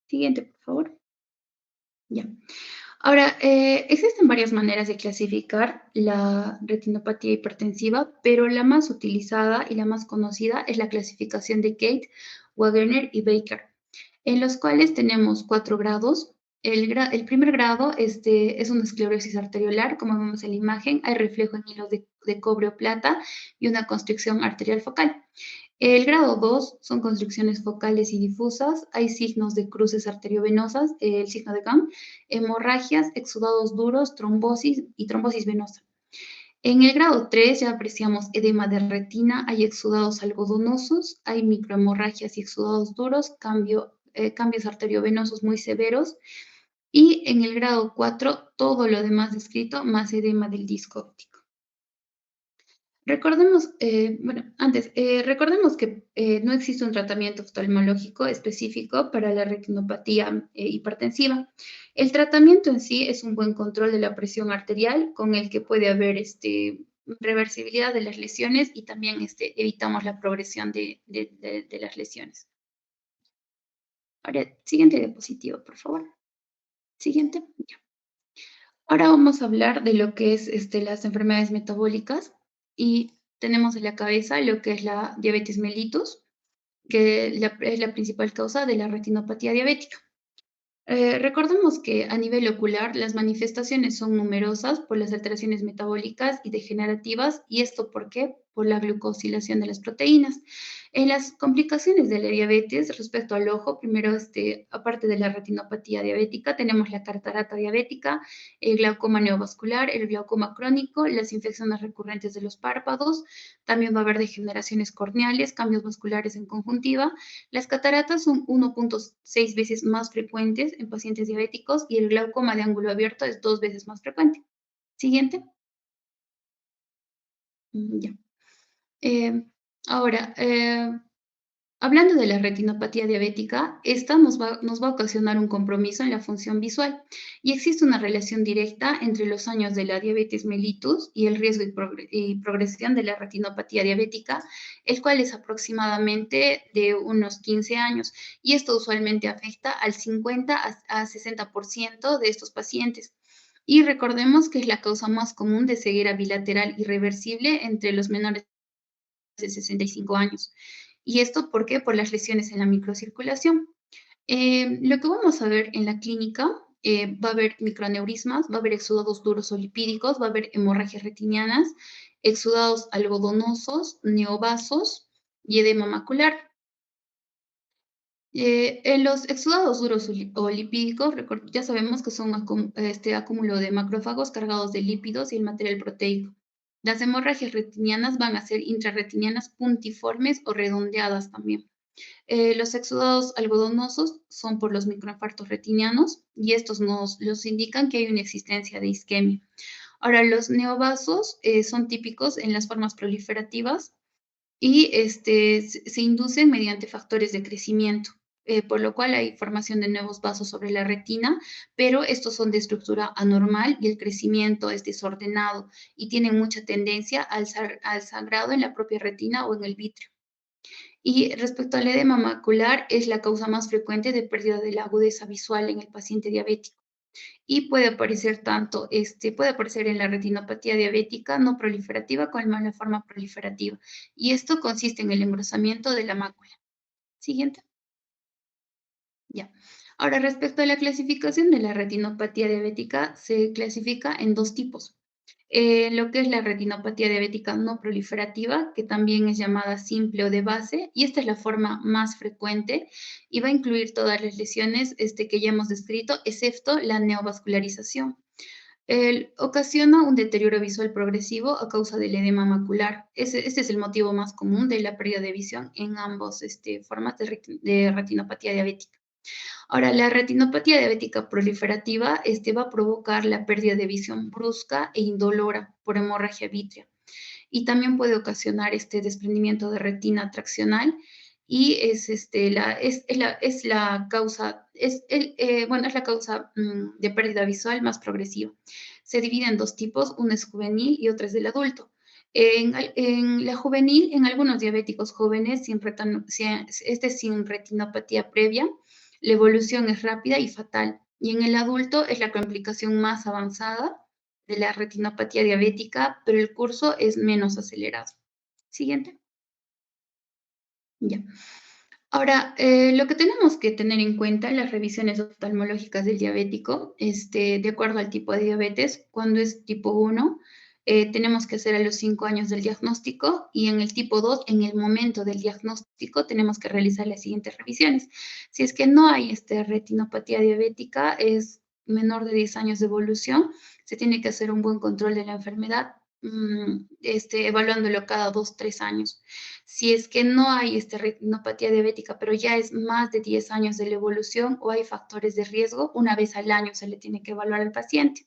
Siguiente, por favor. Ya. Ahora, existen varias maneras de clasificar la retinopatía hipertensiva, pero la más utilizada y la más conocida es la clasificación de Gate, Wagener y Baker, en los cuales tenemos 4 grados. El primer grado es una esclerosis arteriolar, como vemos en la imagen, hay reflejo en hilos de cobre o plata y una constricción arterial focal. El grado 2 son constricciones focales y difusas, hay signos de cruces arteriovenosas, el signo de Gunn, hemorragias, exudados duros, trombosis y trombosis venosa. En el grado 3 ya apreciamos edema de retina, hay exudados algodonosos, hay microhemorragias y exudados duros, cambios arteriovenosos muy severos. Y en el grado 4, todo lo demás descrito, más edema del disco óptico. Recordemos que no existe un tratamiento oftalmológico específico para la retinopatía hipertensiva. El tratamiento en sí es un buen control de la presión arterial con el que puede haber reversibilidad de las lesiones y también evitamos la progresión de las lesiones. Ahora, siguiente diapositiva, por favor. Siguiente. Ya. Ahora vamos a hablar de lo que es las enfermedades metabólicas y tenemos en la cabeza lo que es la diabetes mellitus, que es la principal causa de la retinopatía diabética. Recordemos que a nivel ocular las manifestaciones son numerosas por las alteraciones metabólicas y degenerativas, y esto ¿por qué? Por la glucosilación de las proteínas. En las complicaciones de la diabetes respecto al ojo, primero, aparte de la retinopatía diabética, tenemos la catarata diabética, el glaucoma neovascular, el glaucoma crónico, las infecciones recurrentes de los párpados, también va a haber degeneraciones corneales, cambios vasculares en conjuntiva. Las cataratas son 1.6 veces más frecuentes en pacientes diabéticos y el glaucoma de ángulo abierto es 2 veces más frecuente. Siguiente. Ya. Ahora, hablando de la retinopatía diabética, esta nos va a ocasionar un compromiso en la función visual y existe una relación directa entre los años de la diabetes mellitus y el riesgo y progresión de la retinopatía diabética, el cual es aproximadamente de unos 15 años y esto usualmente afecta al 50 a 60% de estos pacientes. Y recordemos que es la causa más común de ceguera bilateral irreversible entre los menores de 65 años. ¿Y esto por qué? Por las lesiones en la microcirculación. Lo que vamos a ver en la clínica, va a haber microaneurismas, va a haber exudados duros o lipídicos, va a haber hemorragias retinianas, exudados algodonosos, neovasos y edema macular. En los exudados duros o lipídicos, ya sabemos que son acúmulo de macrófagos cargados de lípidos y el material proteico. Las hemorragias retinianas van a ser intrarretinianas puntiformes o redondeadas también. Los exudados algodonosos son por los microinfartos retinianos y estos nos indican que hay una existencia de isquemia. Ahora, los neovasos son típicos en las formas proliferativas y se inducen mediante factores de crecimiento, por lo cual hay formación de nuevos vasos sobre la retina, pero estos son de estructura anormal y el crecimiento es desordenado y tienen mucha tendencia al sangrado en la propia retina o en el vítreo. Y respecto al edema macular, es la causa más frecuente de pérdida de la agudeza visual en el paciente diabético y puede aparecer puede aparecer en la retinopatía diabética no proliferativa como en la forma proliferativa. Y esto consiste en el engrosamiento de la mácula. Siguiente. Ya. Ahora, respecto a la clasificación de la retinopatía diabética, se clasifica en dos tipos. Lo que es la retinopatía diabética no proliferativa, que también es llamada simple o de base, y esta es la forma más frecuente y va a incluir todas las lesiones que ya hemos descrito, excepto la neovascularización. Ocasiona un deterioro visual progresivo a causa del edema macular. Este es el motivo más común de la pérdida de visión en ambos formas de retinopatía diabética. Ahora, la retinopatía diabética proliferativa va a provocar la pérdida de visión brusca e indolora por hemorragia vítrea y también puede ocasionar desprendimiento de retina traccional y es la causa de pérdida visual más progresiva. Se divide en dos tipos, uno es juvenil y otro es del adulto. En la juvenil, en algunos diabéticos jóvenes sin retinopatía previa, la evolución es rápida y fatal. Y en el adulto es la complicación más avanzada de la retinopatía diabética, pero el curso es menos acelerado. Siguiente. Ya. Ahora, lo que tenemos que tener en cuenta en las revisiones oftalmológicas del diabético, de acuerdo al tipo de diabetes, cuando es tipo 1, tenemos que hacer a los 5 años del diagnóstico y en el tipo 2, en el momento del diagnóstico, tenemos que realizar las siguientes revisiones. Si es que no hay retinopatía diabética, es menor de 10 años de evolución, se tiene que hacer un buen control de la enfermedad, evaluándolo cada 2-3 años. Si es que no hay retinopatía diabética, pero ya es más de 10 años de la evolución o hay factores de riesgo, una vez al año se le tiene que evaluar al paciente.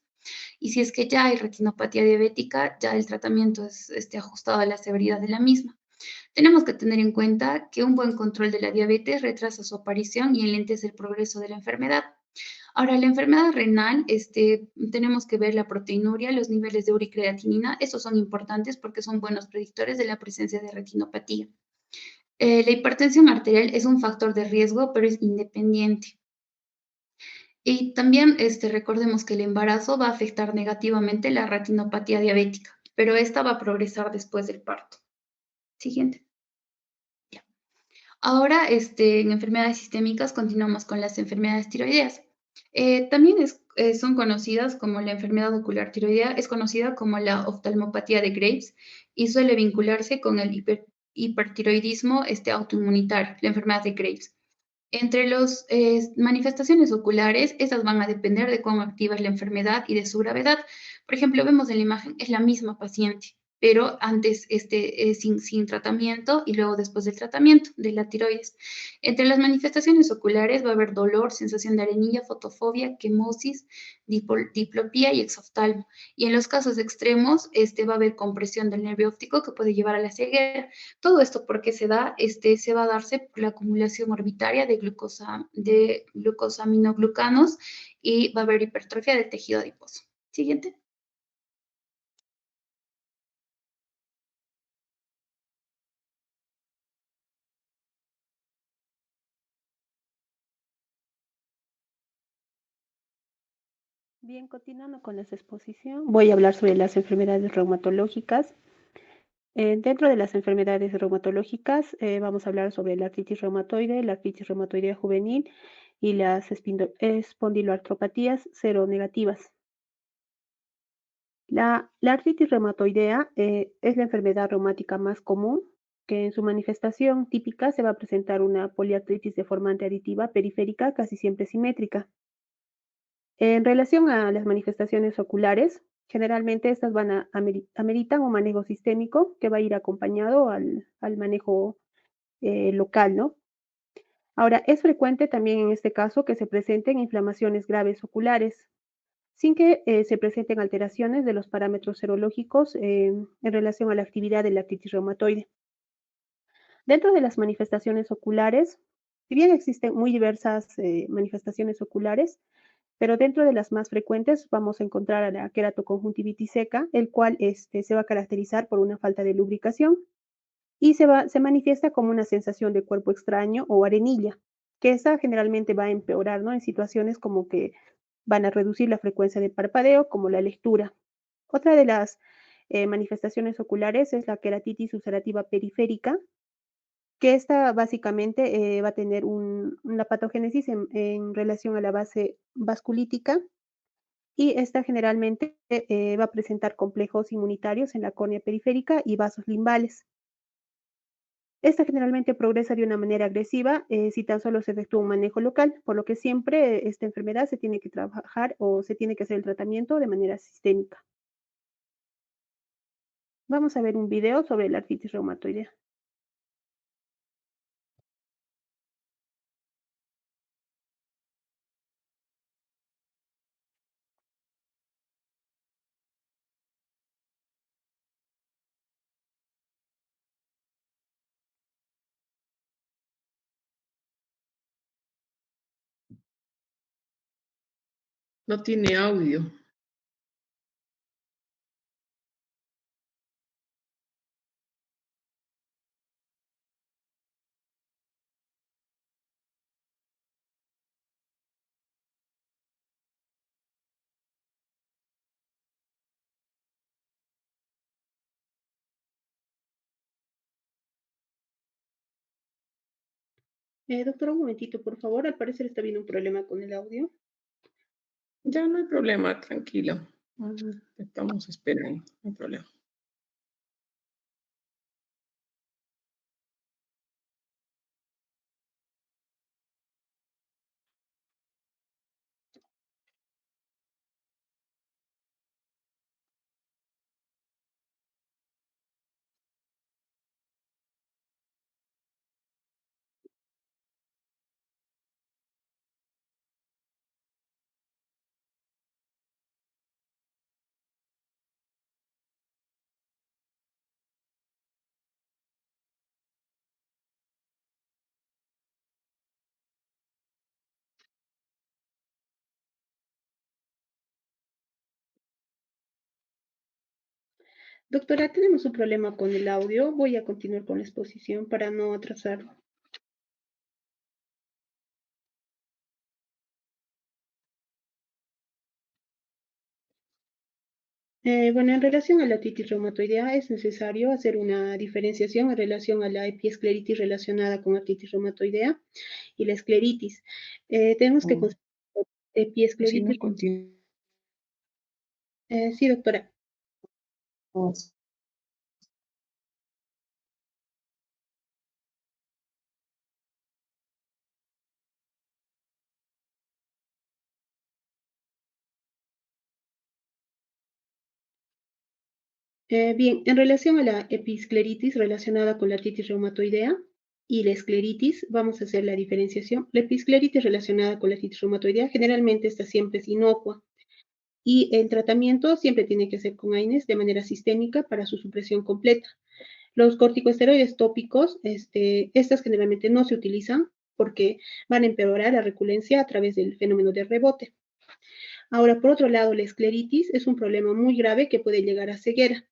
Y si es que ya hay retinopatía diabética, ya el tratamiento es ajustado a la severidad de la misma. Tenemos que tener en cuenta que un buen control de la diabetes retrasa su aparición y enlentece el progreso de la enfermedad. Ahora, la enfermedad renal, tenemos que ver la proteinuria, los niveles de uricreatinina, estos son importantes porque son buenos predictores de la presencia de retinopatía. La hipertensión arterial es un factor de riesgo, pero es independiente. Y también recordemos que el embarazo va a afectar negativamente la retinopatía diabética, pero esta va a progresar después del parto. Siguiente. Ya. Ahora, en enfermedades sistémicas, continuamos con las enfermedades tiroideas. También son conocidas como la enfermedad ocular tiroidea, es conocida como la oftalmopatía de Graves y suele vincularse con el hipertiroidismo autoinmunitario, la enfermedad de Graves. Entre las manifestaciones oculares, estas van a depender de cómo activa es la enfermedad y de su gravedad. Por ejemplo, vemos en la imagen, es la misma paciente, pero antes sin tratamiento y luego después del tratamiento de la tiroides. Entre las manifestaciones oculares va a haber dolor, sensación de arenilla, fotofobia, quemosis, diplopía y exoftalmo. Y en los casos extremos, va a haber compresión del nervio óptico que puede llevar a la ceguera. Todo esto porque se va a darse por la acumulación orbitaria de glucosaminoglucanos y va a haber hipertrofia del tejido adiposo. Siguiente. Bien, continuando con esta exposición, voy a hablar sobre las enfermedades reumatológicas. Dentro de las enfermedades reumatológicas, vamos a hablar sobre la artritis reumatoidea juvenil y las espondiloartropatías seronegativas. La artritis reumatoidea es la enfermedad reumática más común, que en su manifestación típica se va a presentar una poliartritis deformante aditiva periférica casi siempre simétrica. En relación a las manifestaciones oculares, Generalmente estas ameritan un manejo sistémico que va a ir acompañado al manejo local, ¿no? Ahora, es frecuente también en este caso que se presenten inflamaciones graves oculares, sin que se presenten alteraciones de los parámetros serológicos en relación a la actividad de la artritis reumatoide. Dentro de las manifestaciones oculares, si bien existen muy diversas manifestaciones oculares, pero dentro de las más frecuentes vamos a encontrar a la queratoconjuntivitis seca, el cual se va a caracterizar por una falta de lubricación y se manifiesta como una sensación de cuerpo extraño o arenilla, que esa generalmente va a empeorar, ¿no? En situaciones como que van a reducir la frecuencia de parpadeo, como la lectura. Otra de las manifestaciones oculares es la queratitis ulcerativa periférica, que esta básicamente va a tener una patogénesis en relación a la base vasculítica y esta generalmente va a presentar complejos inmunitarios en la córnea periférica y vasos limbales. Esta generalmente progresa de una manera agresiva si tan solo se efectúa un manejo local, por lo que siempre esta enfermedad se tiene que trabajar o se tiene que hacer el tratamiento de manera sistémica. Vamos a ver un video sobre la artritis reumatoidea. No tiene audio. Doctora, un momentito, por favor. Al parecer está habiendo un problema con el audio. Ya no hay problema, tranquilo. Estamos esperando, no hay problema. Doctora, tenemos un problema con el audio. Voy a continuar con la exposición para no atrasar. Bueno, en relación a la artritis reumatoidea es necesario hacer una diferenciación en relación a la epiescleritis relacionada con artritis reumatoidea y la escleritis. Tenemos que considerar Si epiescleritis. no continúa. Sí, doctora. Bien, en relación a la episcleritis relacionada con la artritis reumatoidea y la escleritis, vamos a hacer la diferenciación. La episcleritis relacionada con la artritis reumatoidea generalmente esta siempre es inocua y el tratamiento siempre tiene que ser con AINES de manera sistémica para su supresión completa. Los corticosteroides tópicos, estas generalmente no se utilizan porque van a empeorar la recurrencia a través del fenómeno de rebote. Ahora, por otro lado, la escleritis es un problema muy grave que puede llegar a ceguera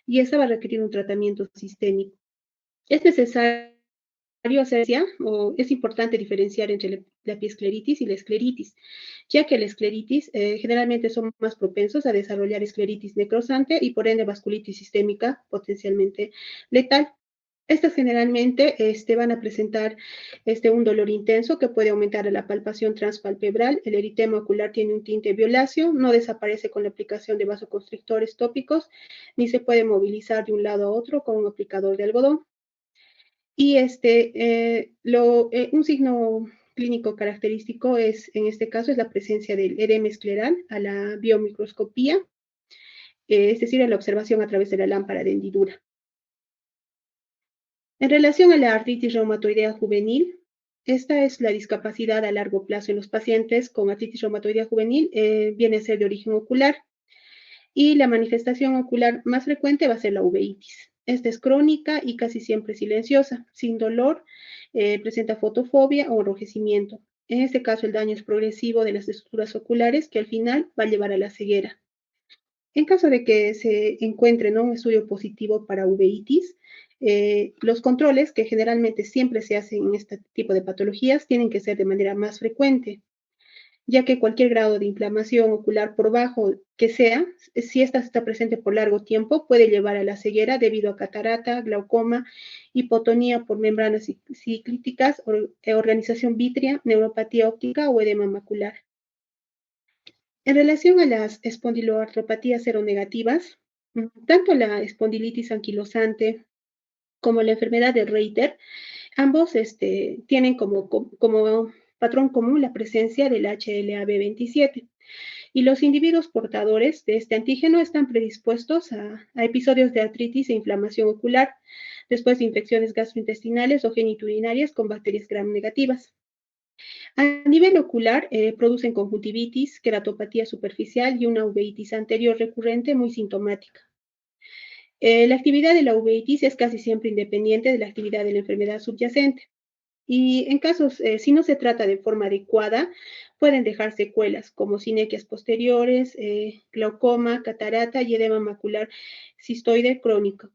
y esta va a requerir un tratamiento sistémico. Es necesario hacer, o es importante diferenciar entre la epiescleritis y la escleritis, ya que la escleritis generalmente son más propensos a desarrollar escleritis necrosante y por ende vasculitis sistémica potencialmente letal. Estas generalmente van a presentar un dolor intenso que puede aumentar a la palpación transpalpebral. El eritema ocular tiene un tinte violáceo, no desaparece con la aplicación de vasoconstrictores tópicos, ni se puede movilizar de un lado a otro con un aplicador de algodón. Y un signo clínico característico es, en este caso, es la presencia del edema escleral a la biomicroscopía. es decir, en la observación a través de la lámpara de hendidura. En relación a la artritis reumatoidea juvenil, esta es la discapacidad a largo plazo en los pacientes con artritis reumatoidea juvenil, viene a ser de origen ocular, y la manifestación ocular más frecuente va a ser la uveitis. Esta es crónica y casi siempre silenciosa, sin dolor, presenta fotofobia o enrojecimiento. En este caso, el daño es progresivo de las estructuras oculares que al final va a llevar a la ceguera. En caso de que se encuentre, ¿no?, un estudio positivo para uveitis, los controles, que generalmente siempre se hacen en este tipo de patologías, tienen que ser de manera más frecuente, ya que cualquier grado de inflamación ocular, por bajo que sea, si esta está presente por largo tiempo, puede llevar a la ceguera debido a catarata, glaucoma, hipotonía por membranas ciclíticas, organización vítrea, neuropatía óptica o edema macular. En relación a las espondiloartropatías seronegativas, tanto la espondilitis anquilosante como la enfermedad de Reiter, ambos tienen como patrón común la presencia del HLA-B27. Y los individuos portadores de este antígeno están predispuestos a episodios de artritis e inflamación ocular después de infecciones gastrointestinales o geniturinarias con bacterias gram negativas. A nivel ocular, producen conjuntivitis, queratopatía superficial y una uveitis anterior recurrente muy sintomática. La actividad de la uveitis es casi siempre independiente de la actividad de la enfermedad subyacente. Y en casos, si no se trata de forma adecuada, pueden dejar secuelas como sinequias posteriores, glaucoma, catarata y edema macular cistoide crónico.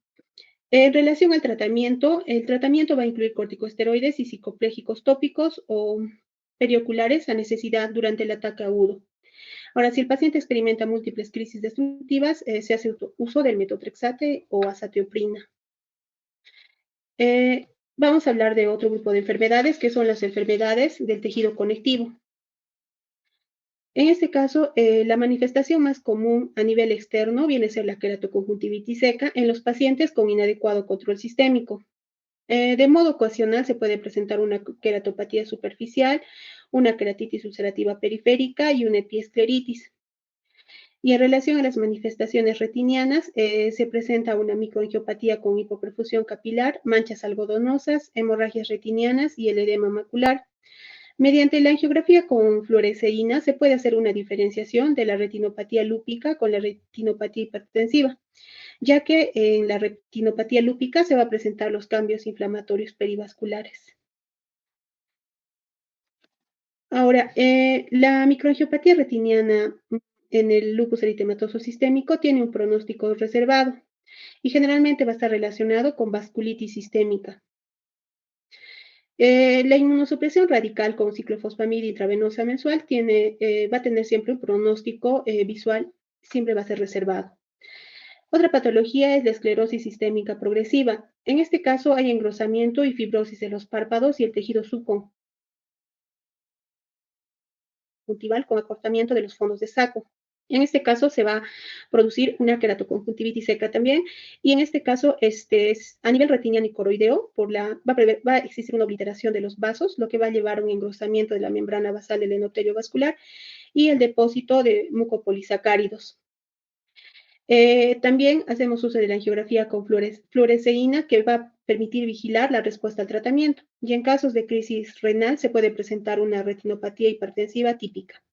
En relación al tratamiento, el tratamiento va a incluir corticosteroides y psicoplégicos tópicos o perioculares a necesidad durante el ataque agudo. Ahora, si el paciente experimenta múltiples crisis destructivas, se hace uso del metotrexate o azatioprina. Vamos a hablar de otro grupo de enfermedades, que son las enfermedades del tejido conectivo. En este caso, la manifestación más común a nivel externo viene a ser la queratoconjuntivitis seca en los pacientes con inadecuado control sistémico. De modo ocasional se puede presentar una queratopatía superficial, una queratitis ulcerativa periférica y una epiescleritis. Y en relación a las manifestaciones retinianas, se presenta una microangiopatía con hipoperfusión capilar, manchas algodonosas, hemorragias retinianas y el edema macular. Mediante la angiografía con fluoresceína se puede hacer una diferenciación de la retinopatía lúpica con la retinopatía hipertensiva, ya que en la retinopatía lúpica se va a presentar los cambios inflamatorios perivasculares. Ahora, la microangiopatía retiniana en el lupus eritematoso sistémico tiene un pronóstico reservado y generalmente va a estar relacionado con vasculitis sistémica. La inmunosupresión radical con ciclofosfamida intravenosa mensual va a tener siempre un pronóstico visual, siempre va a ser reservado. Otra patología es la esclerosis sistémica progresiva. En este caso hay engrosamiento y fibrosis de los párpados y el tejido subconjuntival con acortamiento de los fondos de saco. En este caso se va a producir una queratoconjuntivitis seca también, y en este caso es a nivel retiniano y coroideo, va a existir una obliteración de los vasos, lo que va a llevar a un engrosamiento de la membrana basal del endotelio vascular y el depósito de mucopolisacáridos. También hacemos uso de la angiografía con fluoresceína, que va a permitir vigilar la respuesta al tratamiento, y en casos de crisis renal se puede presentar una retinopatía hipertensiva típica.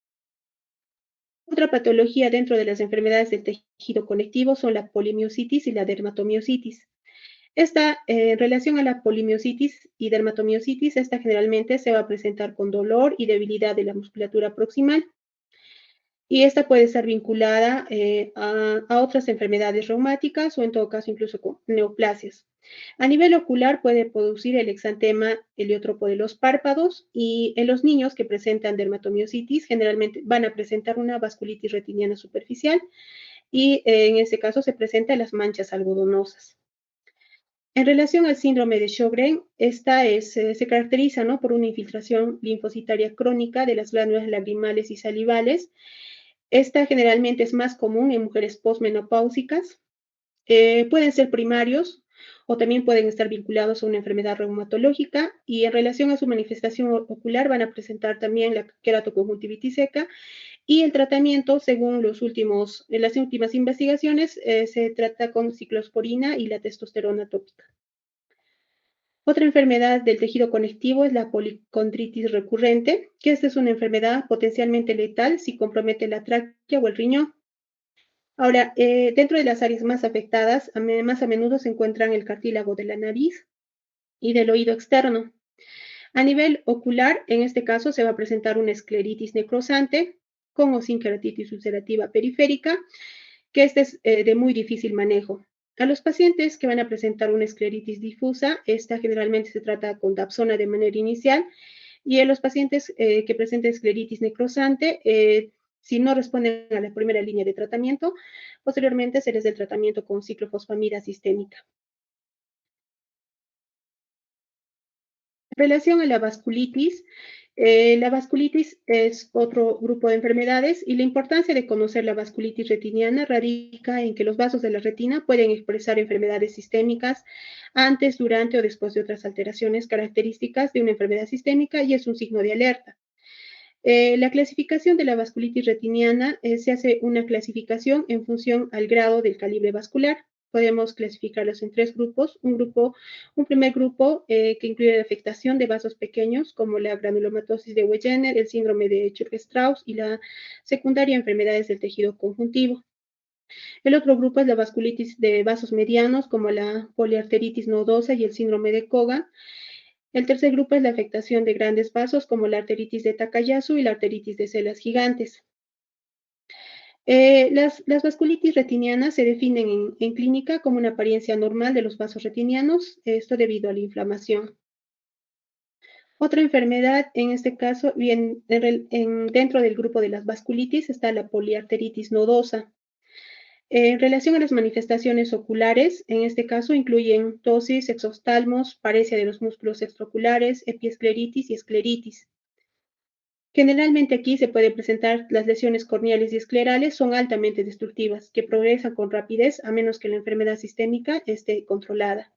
Otra patología dentro de las enfermedades del tejido conectivo son la polimiositis y la dermatomiositis. En relación a la polimiositis y dermatomiositis, esta generalmente se va a presentar con dolor y debilidad de la musculatura proximal. Y esta puede estar vinculada a otras enfermedades reumáticas o en todo caso incluso con neoplasias. A nivel ocular puede producir el exantema heliotropo de los párpados, y en los niños que presentan dermatomiositis generalmente van a presentar una vasculitis retiniana superficial y en este caso se presentan las manchas algodonosas. En relación al síndrome de Sjögren, esta se caracteriza, ¿no?, por una infiltración linfocitaria crónica de las glándulas lagrimales y salivales. Esta generalmente es más común en mujeres posmenopáusicas. Pueden ser primarios o también pueden estar vinculados a una enfermedad reumatológica, y en relación a su manifestación ocular van a presentar también la queratoconjuntivitis seca Y el tratamiento, según las últimas investigaciones, se trata con ciclosporina y la testosterona tópica. Otra enfermedad del tejido conectivo es la policondritis recurrente, que esta es una enfermedad potencialmente letal si compromete la tráquea o el riñón. Ahora, dentro de las áreas más afectadas, más a menudo se encuentran el cartílago de la nariz y del oído externo. A nivel ocular, en este caso se va a presentar una escleritis necrosante con o sin queratitis ulcerativa periférica, que este es de muy difícil manejo. A los pacientes que van a presentar una escleritis difusa, esta generalmente se trata con dapsona de manera inicial, y en los pacientes que presenten escleritis necrosante, si no responden a la primera línea de tratamiento, posteriormente se les da el tratamiento con ciclofosfamida sistémica. En relación a la vasculitis es otro grupo de enfermedades y la importancia de conocer la vasculitis retiniana radica en que los vasos de la retina pueden expresar enfermedades sistémicas antes, durante o después de otras alteraciones características de una enfermedad sistémica y es un signo de alerta. La clasificación de la vasculitis retiniana se hace una clasificación en función al grado del calibre vascular. Podemos clasificarlos en tres grupos. Un primer grupo que incluye la afectación de vasos pequeños, como la granulomatosis de Wegener, el síndrome de Churg-Strauss y la secundaria enfermedades del tejido conjuntivo. El otro grupo es la vasculitis de vasos medianos, como la poliarteritis nodosa y el síndrome de Koga. El tercer grupo es la afectación de grandes vasos, como la arteritis de Takayasu y la arteritis de células gigantes. Las vasculitis retinianas se definen en clínica como una apariencia normal de los vasos retinianos, esto debido a la inflamación. Otra enfermedad, en este caso, dentro del grupo de las vasculitis está la poliarteritis nodosa. En relación a las manifestaciones oculares, en este caso incluyen ptosis, exoftalmos, paresia de los músculos extraoculares, epiescleritis y escleritis. Generalmente aquí se puede presentar las lesiones corneales y esclerales, son altamente destructivas, que progresan con rapidez a menos que la enfermedad sistémica esté controlada.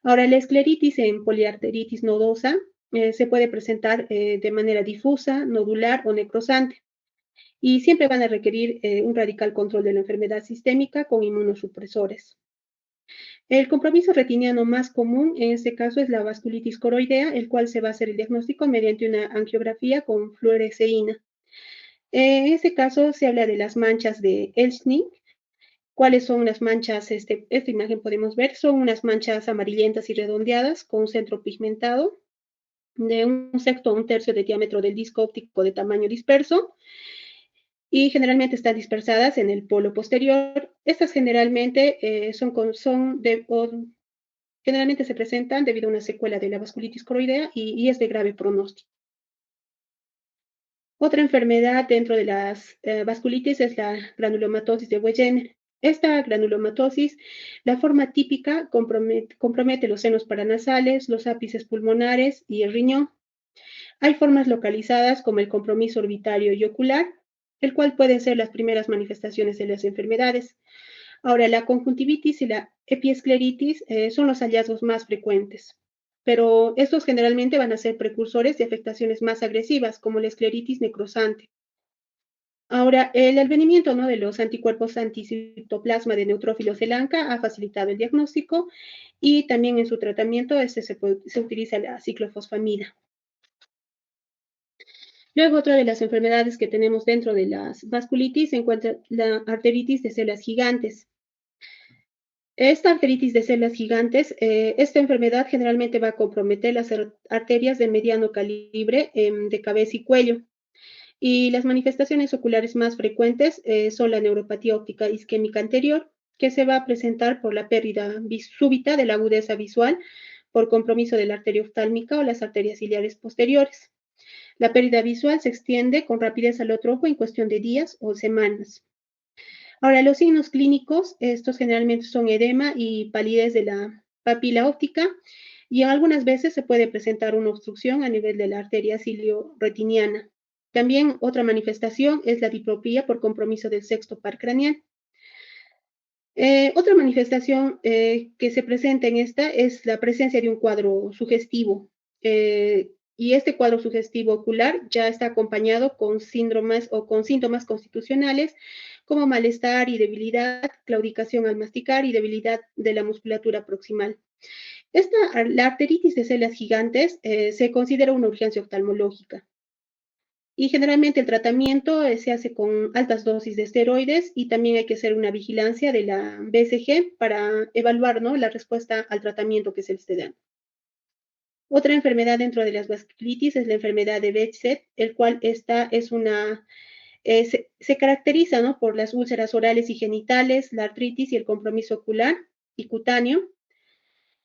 Ahora, la escleritis en poliarteritis nodosa se puede presentar de manera difusa, nodular o necrosante. Y siempre van a requerir un radical control de la enfermedad sistémica con inmunosupresores. El compromiso retiniano más común en este caso es la vasculitis coroidea, el cual se va a hacer el diagnóstico mediante una angiografía con fluoresceína. En este caso se habla de las manchas de Elschnig. ¿Cuáles son las manchas? Esta imagen podemos ver, son unas manchas amarillentas y redondeadas con un centro pigmentado de un sexto a un tercio de diámetro del disco óptico de tamaño disperso y generalmente están dispersadas en el polo posterior. Estas generalmente generalmente se presentan debido a una secuela de la vasculitis coroidea y es de grave pronóstico. Otra enfermedad dentro de las vasculitis es la granulomatosis de Wegener. Esta granulomatosis, la forma típica, compromete los senos paranasales, los ápices pulmonares y el riñón. Hay formas localizadas como el compromiso orbitario y ocular, el cual pueden ser las primeras manifestaciones de las enfermedades. Ahora, la conjuntivitis y la epiescleritis son los hallazgos más frecuentes, pero estos generalmente van a ser precursores de afectaciones más agresivas, como la escleritis necrosante. Ahora, el advenimiento de los anticuerpos anticitoplasma de neutrófilos de Lanka ha facilitado el diagnóstico y también en su tratamiento se utiliza la ciclofosfamida. Luego, otra de las enfermedades que tenemos dentro de las vasculitis se encuentra la arteritis de células gigantes. Esta arteritis de células gigantes, esta enfermedad generalmente va a comprometer las arterias de mediano calibre de cabeza y cuello. Y las manifestaciones oculares más frecuentes son la neuropatía óptica isquémica anterior, que se va a presentar por la pérdida súbita de la agudeza visual por compromiso de la arteria oftálmica o las arterias ciliares posteriores. La pérdida visual se extiende con rapidez al otro ojo en cuestión de días o semanas. Ahora, los signos clínicos, estos generalmente son edema y palidez de la papila óptica y algunas veces se puede presentar una obstrucción a nivel de la arteria cilio-retiniana. También otra manifestación es la diplopía por compromiso del sexto par craneal. Otra manifestación que se presenta en esta es la presencia de un cuadro sugestivo Y este cuadro sugestivo ocular ya está acompañado con síndromes o con síntomas constitucionales como malestar y debilidad, claudicación al masticar y debilidad de la musculatura proximal. La arteritis de células gigantes se considera una urgencia oftalmológica. Y generalmente el tratamiento se hace con altas dosis de esteroides y también hay que hacer una vigilancia de la BCG para evaluar, ¿no?, la respuesta al tratamiento que se le esté dando. Otra enfermedad dentro de las vasculitis es la enfermedad de Behçet, el cual se caracteriza, ¿no?, por las úlceras orales y genitales, la artritis y el compromiso ocular y cutáneo.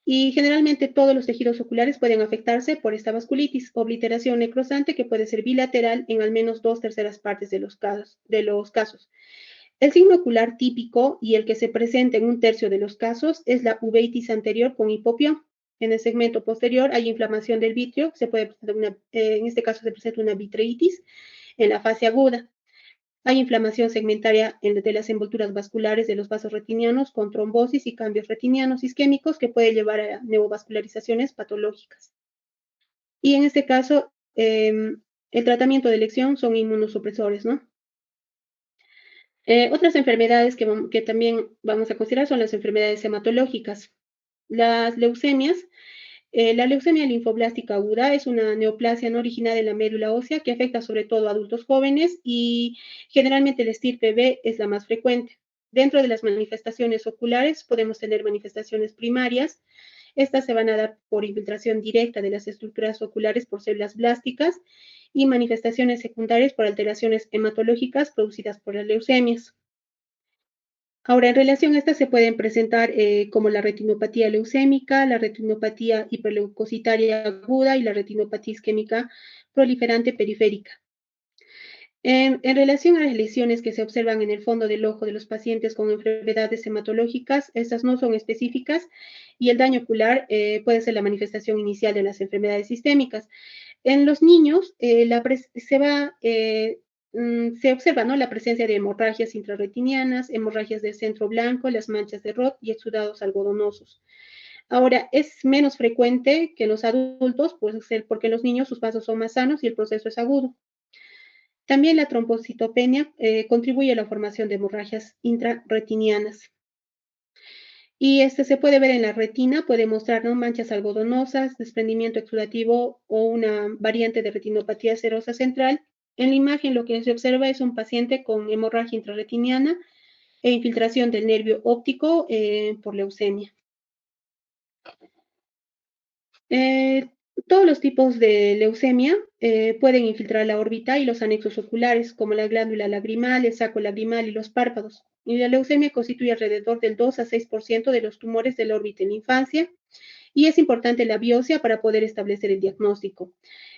Y generalmente todos los tejidos oculares pueden afectarse por esta vasculitis, obliteración necrosante que puede ser bilateral en al menos 2/3 partes de los casos. El signo ocular típico y el que se presenta en 1/3 de los casos es la uveitis anterior con hipopión. En el segmento posterior hay inflamación del vitrio, en este caso se presenta una vitreitis en la fase aguda. Hay inflamación segmentaria de las envolturas vasculares de los vasos retinianos con trombosis y cambios retinianos isquémicos que puede llevar a neovascularizaciones patológicas. Y en este caso, el tratamiento de elección son inmunosupresores, ¿no? Otras enfermedades que también vamos a considerar son las enfermedades hematológicas. Las leucemias. La leucemia linfoblástica aguda es una neoplasia no originada en la médula ósea que afecta sobre todo a adultos jóvenes y generalmente la estirpe B es la más frecuente. Dentro de las manifestaciones oculares podemos tener manifestaciones primarias. Estas se van a dar por infiltración directa de las estructuras oculares por células blásticas y manifestaciones secundarias por alteraciones hematológicas producidas por las leucemias. Ahora, en relación a estas se pueden presentar como la retinopatía leucémica, la retinopatía hiperleucocitaria aguda y la retinopatía isquémica proliferante periférica. En relación a las lesiones que se observan en el fondo del ojo de los pacientes con enfermedades hematológicas, estas no son específicas y el daño ocular puede ser la manifestación inicial de las enfermedades sistémicas. En los niños se observa, ¿no?, la presencia de hemorragias intrarretinianas, hemorragias de centro blanco, las manchas de Roth y exudados algodonosos. Ahora, es menos frecuente que en los adultos, puede ser porque en los niños sus vasos son más sanos y el proceso es agudo. También la trombocitopenia contribuye a la formación de hemorragias intrarretinianas. Y se puede ver en la retina, puede mostrar, ¿no?, manchas algodonosas, desprendimiento exudativo o una variante de retinopatía serosa central. En la imagen lo que se observa es un paciente con hemorragia intrarretiniana e infiltración del nervio óptico por leucemia. Todos los tipos de leucemia pueden infiltrar la órbita y los anexos oculares, como la glándula lagrimal, el saco lagrimal y los párpados. Y la leucemia constituye alrededor del 2 a 6% de los tumores de la órbita en la infancia, y es importante la biopsia para poder establecer el diagnóstico.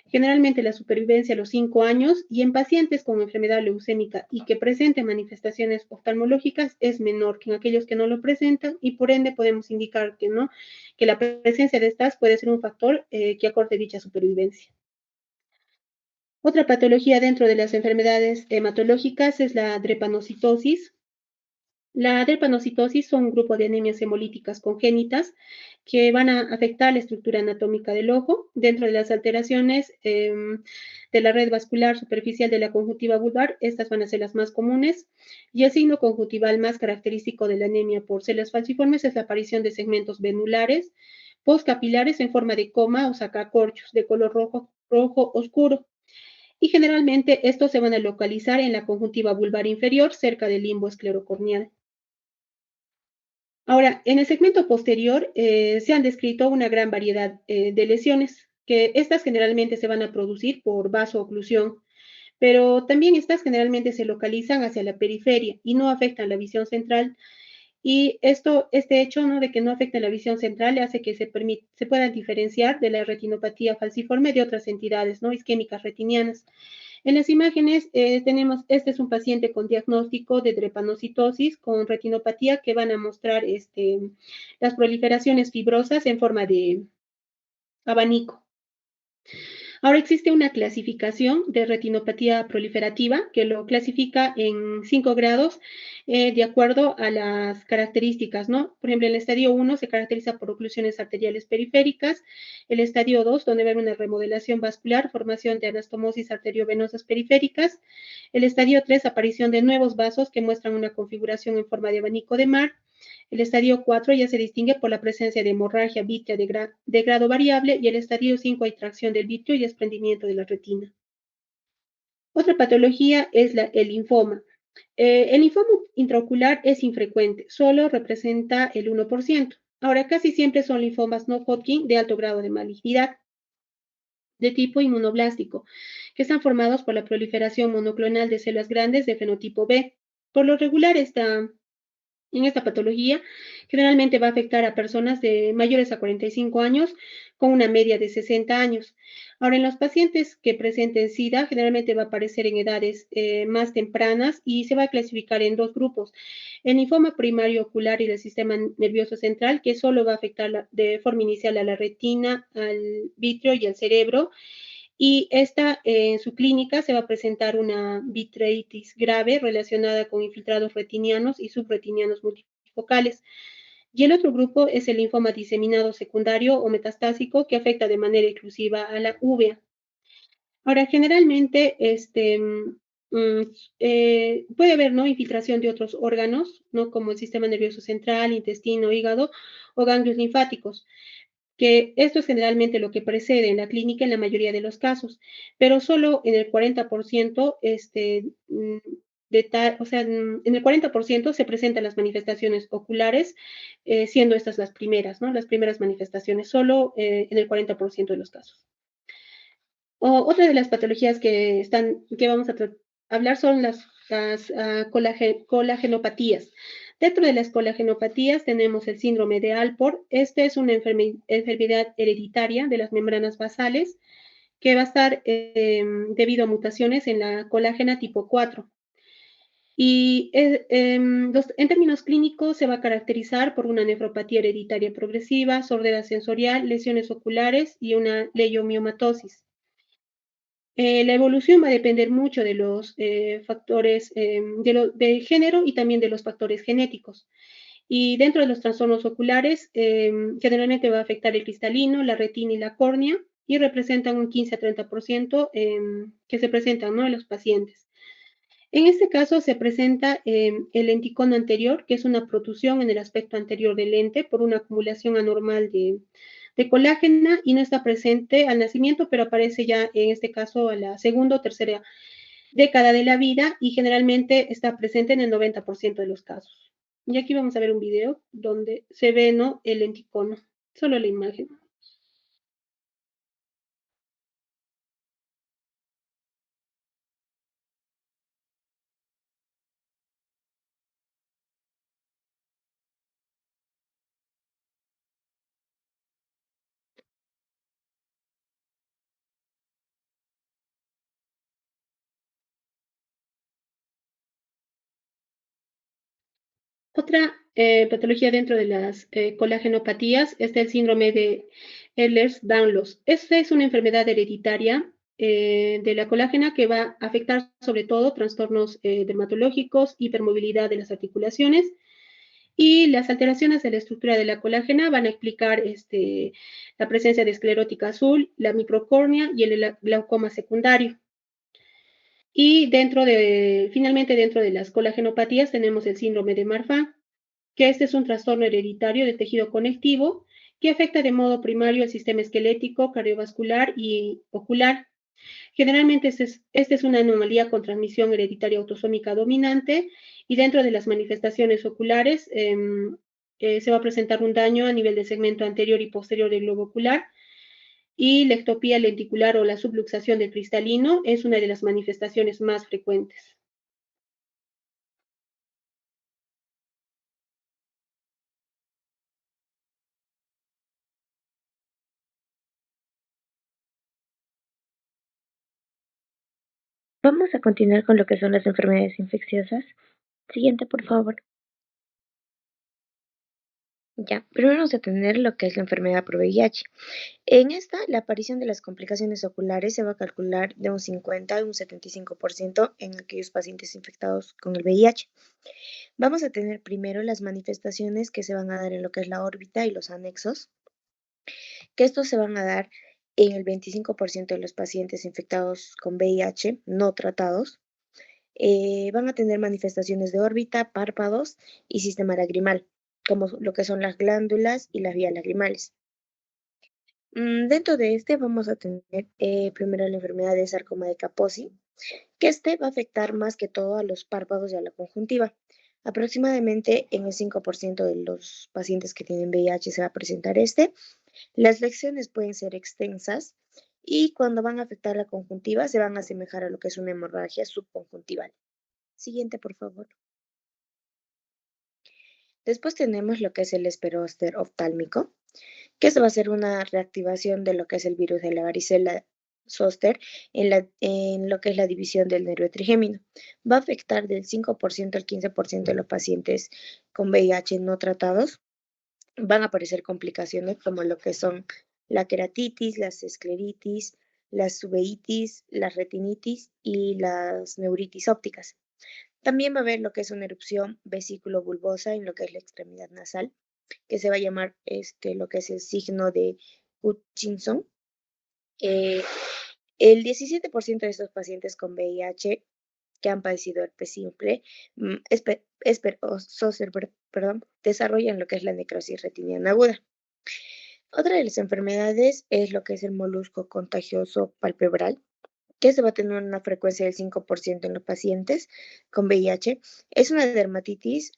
Generalmente la supervivencia a los 5 años y en pacientes con enfermedad leucémica y que presenten manifestaciones oftalmológicas es menor que en aquellos que no lo presentan y por ende podemos indicar que, ¿no?, que la presencia de estas puede ser un factor que acorte dicha supervivencia. Otra patología dentro de las enfermedades hematológicas es la drepanocitosis. La drepanocitosis son un grupo de anemias hemolíticas congénitas que van a afectar la estructura anatómica del ojo. Dentro de las alteraciones de la red vascular superficial de la conjuntiva vulvar, estas van a ser las más comunes. Y el signo conjuntival más característico de la anemia por células falciformes es la aparición de segmentos venulares postcapilares en forma de coma o sacacorchos de color rojo oscuro. Y generalmente estos se van a localizar en la conjuntiva vulvar inferior, cerca del limbo esclerocorneal. Ahora, en el segmento posterior se han descrito una gran variedad de lesiones, que estas generalmente se van a producir por vasooclusión, pero también estas generalmente se localizan hacia la periferia y no afectan la visión central. Y este hecho, ¿no?, de que no afecten la visión central hace que se puedan diferenciar de la retinopatía falciforme de otras entidades, ¿no?, isquémicas retinianas. En las imágenes este es un paciente con diagnóstico de drepanocitosis con retinopatía que van a mostrar las proliferaciones fibrosas en forma de abanico. Ahora existe una clasificación de retinopatía proliferativa que lo clasifica en 5 grados de acuerdo a las características, ¿no? Por ejemplo, el estadio 1 se caracteriza por oclusiones arteriales periféricas, el estadio 2, donde va a haber una remodelación vascular, formación de anastomosis arteriovenosas periféricas, el estadio 3, aparición de nuevos vasos que muestran una configuración en forma de abanico de mar, el estadio 4 ya se distingue por la presencia de hemorragia vítrea de grado variable y el estadio 5 hay tracción del vítreo y desprendimiento de la retina. Otra patología es el linfoma. El linfoma intraocular es infrecuente, solo representa el 1%. Ahora, casi siempre son linfomas no Hodgkin de alto grado de malignidad, de tipo inmunoblástico, que están formados por la proliferación monoclonal de células grandes de fenotipo B. Por lo regular, en esta patología generalmente va a afectar a personas de mayores a 45 años con una media de 60 años. Ahora, en los pacientes que presenten SIDA, generalmente va a aparecer en edades más tempranas y se va a clasificar en 2 grupos. El linfoma primario ocular y del sistema nervioso central, que solo va a afectar de forma inicial a la retina, al vítreo y al cerebro, y esta en su clínica se va a presentar una vitreitis grave relacionada con infiltrados retinianos y subretinianos multifocales. Y el otro grupo es el linfoma diseminado secundario o metastásico que afecta de manera exclusiva a la uvea. Ahora, generalmente puede haber ¿no? infiltración de otros órganos, ¿no? como el sistema nervioso central, intestino, hígado o ganglios linfáticos, que esto es generalmente lo que precede en la clínica en la mayoría de los casos, pero solo en el 40%, en el 40% se presentan las manifestaciones oculares, siendo estas las primeras, ¿no? Las primeras manifestaciones, solo en el 40% de los casos. Otra de las patologías que vamos a hablar son las colagenopatías. Dentro de las colagenopatías tenemos el síndrome de Alport. Esta es una enfermedad hereditaria de las membranas basales que va a estar debido a mutaciones en la colágena tipo 4. Y en términos clínicos se va a caracterizar por una nefropatía hereditaria progresiva, sordera sensorial, lesiones oculares y una leiomiomatosis. La evolución va a depender mucho de los factores de género y también de los factores genéticos. Y dentro de los trastornos oculares, generalmente va a afectar el cristalino, la retina y la córnea, y representan un 15 a 30% que se presentan, ¿no? en los pacientes. En este caso se presenta el lenticono anterior, que es una protrusión en el aspecto anterior del lente por una acumulación anormal de colágena y no está presente al nacimiento, pero aparece ya en este caso a la segunda o tercera década de la vida y generalmente está presente en el 90% de los casos. Y aquí vamos a ver un video donde se ve ¿no? el lenticono, solo la imagen. Otra patología dentro de las colagenopatías es el síndrome de Ehlers-Danlos. Esta es una enfermedad hereditaria de la colágena que va a afectar sobre todo trastornos dermatológicos, hipermovilidad de las articulaciones y las alteraciones de la estructura de la colágena van a explicar la presencia de esclerótica azul, la microcórnea y el glaucoma secundario. Y finalmente dentro de las colagenopatías tenemos el síndrome de Marfan, que este es un trastorno hereditario de tejido conectivo que afecta de modo primario el sistema esquelético, cardiovascular y ocular. Generalmente esta es una anomalía con transmisión hereditaria autosómica dominante y dentro de las manifestaciones oculares se va a presentar un daño a nivel del segmento anterior y posterior del globo ocular y la ectopía lenticular o la subluxación del cristalino es una de las manifestaciones más frecuentes. Vamos a continuar con lo que son las enfermedades infecciosas. Siguiente, por favor. Ya, primero vamos a tener lo que es la enfermedad por VIH. En esta, la aparición de las complicaciones oculares se va a calcular de un 50 a un 75% en aquellos pacientes infectados con el VIH. Vamos a tener primero las manifestaciones que se van a dar en lo que es la órbita y los anexos, que estos se van a dar en el 25% de los pacientes infectados con VIH no tratados. Van a tener manifestaciones de órbita, párpados y sistema lagrimal, como lo que son las glándulas y las vías lagrimales. Dentro de este vamos a tener primero la enfermedad de sarcoma de Kaposi, que este va a afectar más que todo a los párpados y a la conjuntiva. Aproximadamente en el 5% de los pacientes que tienen VIH se va a presentar este. Las lesiones pueden ser extensas y cuando van a afectar la conjuntiva se van a asemejar a lo que es una hemorragia subconjuntival. Siguiente, por favor. Después tenemos lo que es el esperóster oftálmico, que esto va a ser una reactivación de lo que es el virus de la varicela zoster en lo que es la división del nervio trigémino. Va a afectar del 5% al 15% de los pacientes con VIH no tratados. Van a aparecer complicaciones como lo que son la queratitis, las escleritis, las uveitis, la retinitis y las neuritis ópticas. También va a haber lo que es una erupción vesículo-bulbosa en lo que es la extremidad nasal, que se va a llamar lo que es el signo de Hutchinson. Eh, el 17% de estos pacientes con VIH que han padecido herpes simple, desarrollan lo que es la necrosis retiniana aguda. Otra de las enfermedades es lo que es el molusco contagioso palpebral, que se va a tener una frecuencia del 5% en los pacientes con VIH. Es una dermatitis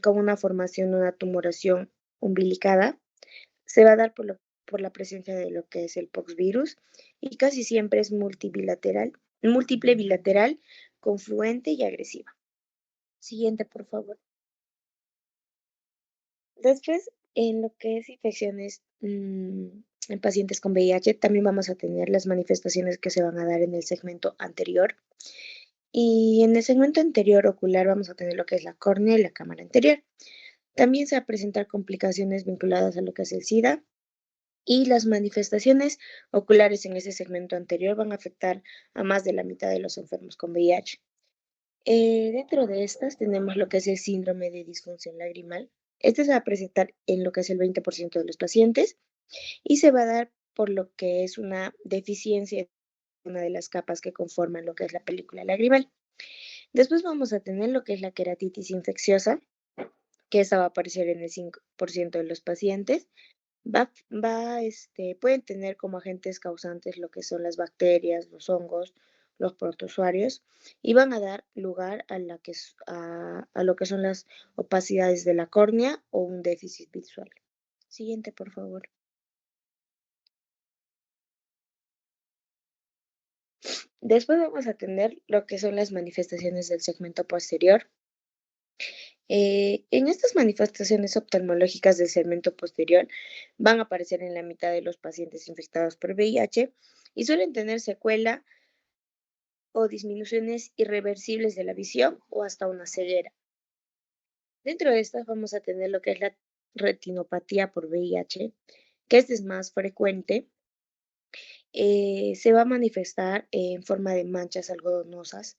con una formación de una tumoración umbilicada. Se va a dar por la presencia de lo que es el poxvirus y casi siempre es múltiple bilateral, confluente y agresiva. Siguiente, por favor. Después, en lo que es infecciones en pacientes con VIH, también vamos a tener las manifestaciones que se van a dar en el segmento anterior. Y en el segmento anterior ocular vamos a tener lo que es la córnea y la cámara anterior. También se va a presentar complicaciones vinculadas a lo que es el SIDA. Y las manifestaciones oculares en ese segmento anterior van a afectar a más de la mitad de los enfermos con VIH. Dentro de estas tenemos lo que es el síndrome de disfunción lagrimal. Este se va a presentar en lo que es el 20% de los pacientes y se va a dar por lo que es una deficiencia de una de las capas que conforman lo que es la película lagrimal. Después vamos a tener lo que es la queratitis infecciosa, que esta va a aparecer en el 5% de los pacientes. Pueden tener como agentes causantes lo que son las bacterias, los hongos, los protozoarios y van a dar lugar a lo que son las opacidades de la córnea o un déficit visual. Siguiente, por favor. Después vamos a tener lo que son las manifestaciones del segmento posterior. En estas manifestaciones oftalmológicas del segmento posterior van a aparecer en la mitad de los pacientes infectados por VIH y suelen tener secuela o disminuciones irreversibles de la visión o hasta una ceguera. Dentro de estas vamos a tener lo que es la retinopatía por VIH, que este es más frecuente. Se va a manifestar en forma de manchas algodonosas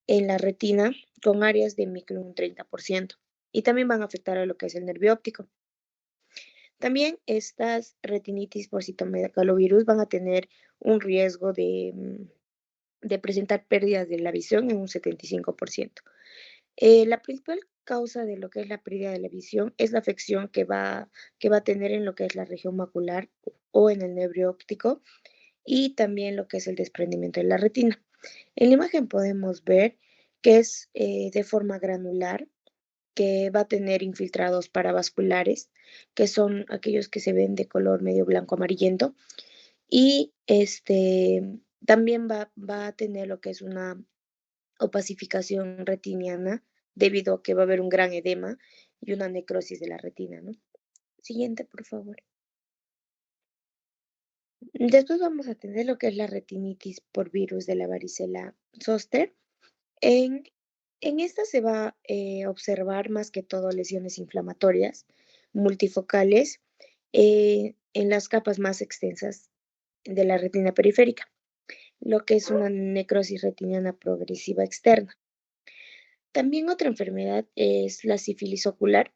en la retina con áreas de micro un 30% y también van a afectar a lo que es el nervio óptico. También estas retinitis por citomegalovirus van a tener un riesgo de presentar pérdidas de la visión en un 75%. La principal causa de lo que es la pérdida de la visión es la afección que va a tener en lo que es la región macular o en el nervio óptico y también lo que es el desprendimiento de la retina. En la imagen podemos ver que es de forma granular, que va a tener infiltrados paravasculares, que son aquellos que se ven de color medio blanco amarillento, y también va a tener lo que es una opacificación retiniana debido a que va a haber un gran edema y una necrosis de la retina, ¿no? Siguiente, por favor. Después vamos a tener lo que es la retinitis por virus de la varicela zoster. En esta se va a observar más que todo lesiones inflamatorias, multifocales en las capas más extensas de la retina periférica, lo que es una necrosis retiniana progresiva externa. También otra enfermedad es la sífilis ocular,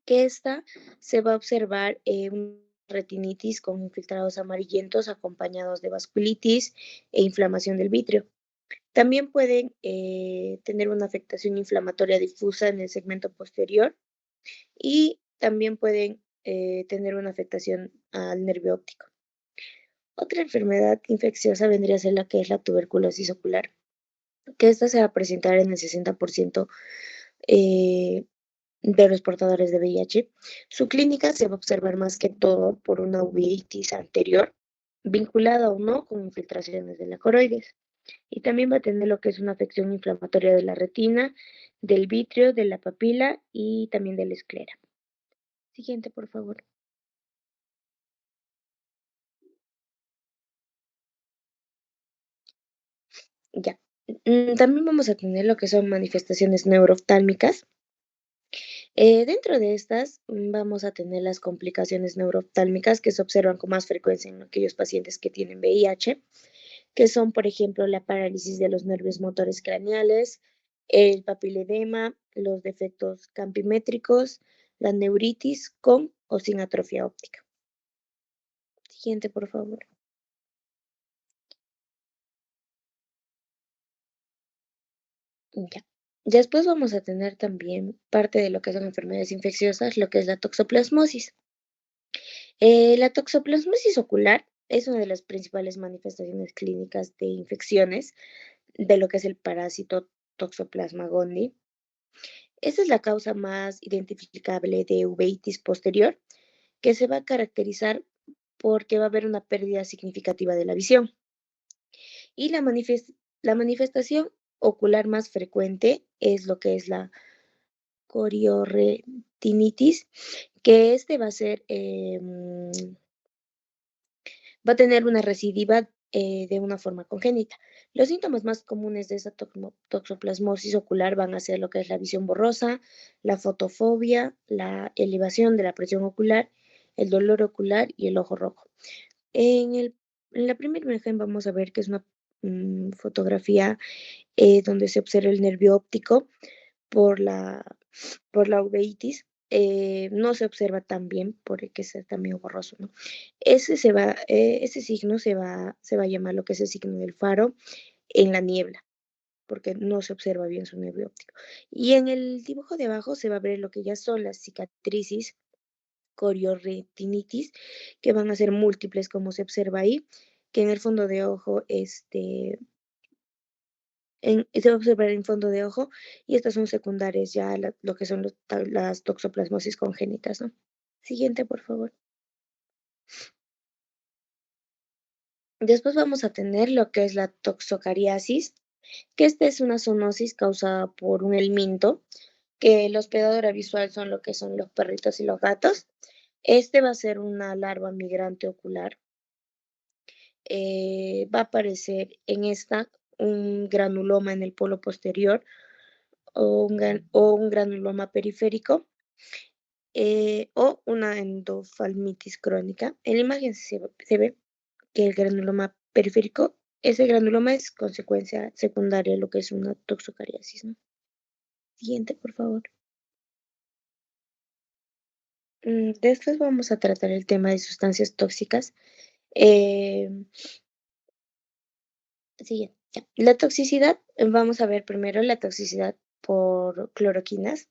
que esta se va a observar una retinitis con infiltrados amarillentos acompañados de vasculitis e inflamación del vítreo. También pueden tener una afectación inflamatoria difusa en el segmento posterior y también pueden tener una afectación al nervio óptico. Otra enfermedad infecciosa vendría a ser la que es la tuberculosis ocular, que esta se va a presentar en el 60% de los portadores de VIH. Su clínica se va a observar más que todo por una uveitis anterior, vinculada o no con infiltraciones de la coroides. Y también va a tener lo que es una afección inflamatoria de la retina, del vitrio, de la papila y también de la esclera. Siguiente, por favor. Ya. También vamos a tener lo que son manifestaciones neurooftálmicas. Dentro de estas vamos a tener las complicaciones neurooftálmicas que se observan con más frecuencia en aquellos pacientes que tienen VIH, que son, por ejemplo, la parálisis de los nervios motores craneales, el papiledema, los defectos campimétricos, la neuritis con o sin atrofia óptica. Siguiente, por favor. Ya. Después vamos a tener también parte de lo que son enfermedades infecciosas, lo que es la toxoplasmosis. La toxoplasmosis ocular es una de las principales manifestaciones clínicas de infecciones de lo que es el parásito Toxoplasma gondii. Esta es la causa más identificable de uveitis posterior, que se va a caracterizar porque va a haber una pérdida significativa de la visión. Y la manifestación ocular más frecuente es lo que es la corioretinitis, que va a ser, va a tener una recidiva de una forma congénita. Los síntomas más comunes de esta toxoplasmosis ocular van a ser lo que es la visión borrosa, la fotofobia, la elevación de la presión ocular, el dolor ocular y el ojo rojo. En la primera imagen vamos a ver que es una fotografía donde se observa el nervio óptico por la uveitis. No se observa tan bien porque está también borroso, ¿no? Ese signo se va a llamar lo que es el signo del faro en la niebla, porque no se observa bien su nervio óptico. Y en el dibujo de abajo se va a ver lo que ya son las cicatrices corioretinitis, que van a ser múltiples, como se observa ahí, que en el fondo de ojo, se va a observar en fondo de ojo, y estas son secundarias ya lo que son las toxoplasmosis congénitas, ¿no? Siguiente, por favor. Después vamos a tener lo que es la toxocariasis, que esta es una zoonosis causada por un helminto, que el hospedador visual son lo que son los perritos y los gatos. Va a ser una larva migrante ocular. Va a aparecer en esta un granuloma en el polo posterior o un granuloma periférico o una endoftalmitis crónica. En la imagen se ve que el granuloma periférico, ese granuloma es consecuencia secundaria de lo que es una toxocariasis, ¿no? Siguiente, por favor. Después vamos a tratar el tema de sustancias tóxicas. Siguiente. Ya. La toxicidad, vamos a ver primero la toxicidad por cloroquinas.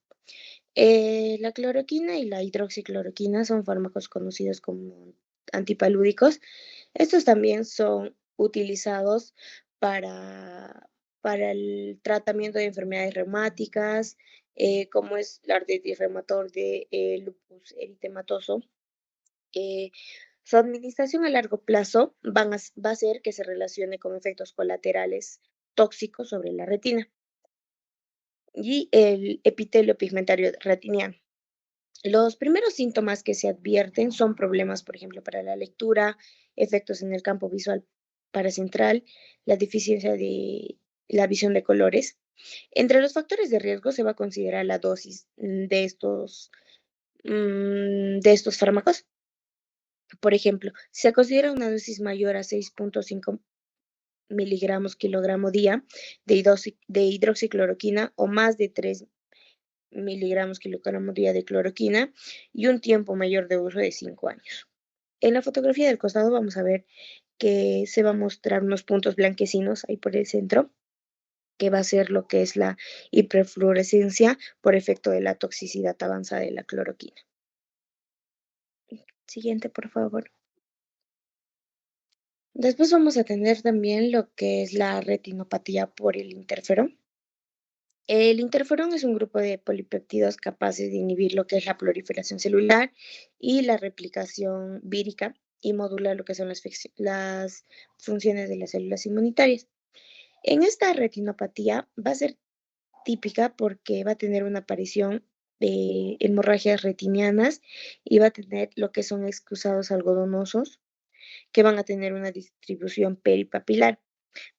La cloroquina y la hidroxicloroquina son fármacos conocidos como antipalúdicos. Estos también son utilizados para el tratamiento de enfermedades reumáticas, como es la artritis reumatoide, lupus eritematoso. Su administración a largo plazo va a hacer que se relacione con efectos colaterales tóxicos sobre la retina y el epitelio pigmentario retiniano. Los primeros síntomas que se advierten son problemas, por ejemplo, para la lectura, efectos en el campo visual paracentral, la deficiencia de la visión de colores. Entre los factores de riesgo se va a considerar la dosis de de estos fármacos. Por ejemplo, si se considera una dosis mayor a 6.5 miligramos kilogramo día de hidroxicloroquina o más de 3 miligramos kilogramo día de cloroquina y un tiempo mayor de uso de 5 años. En la fotografía del costado vamos a ver que se va a mostrar unos puntos blanquecinos ahí por el centro, que va a ser lo que es la hiperfluorescencia por efecto de la toxicidad avanzada de la cloroquina. Siguiente, por favor. Después vamos a tener también lo que es la retinopatía por el interferón. El interferón es un grupo de polipéptidos capaces de inhibir lo que es la proliferación celular y la replicación vírica y modular lo que son las funciones de las células inmunitarias. En esta retinopatía va a ser típica porque va a tener una aparición de hemorragias retinianas y va a tener lo que son excusados algodonosos que van a tener una distribución peripapilar.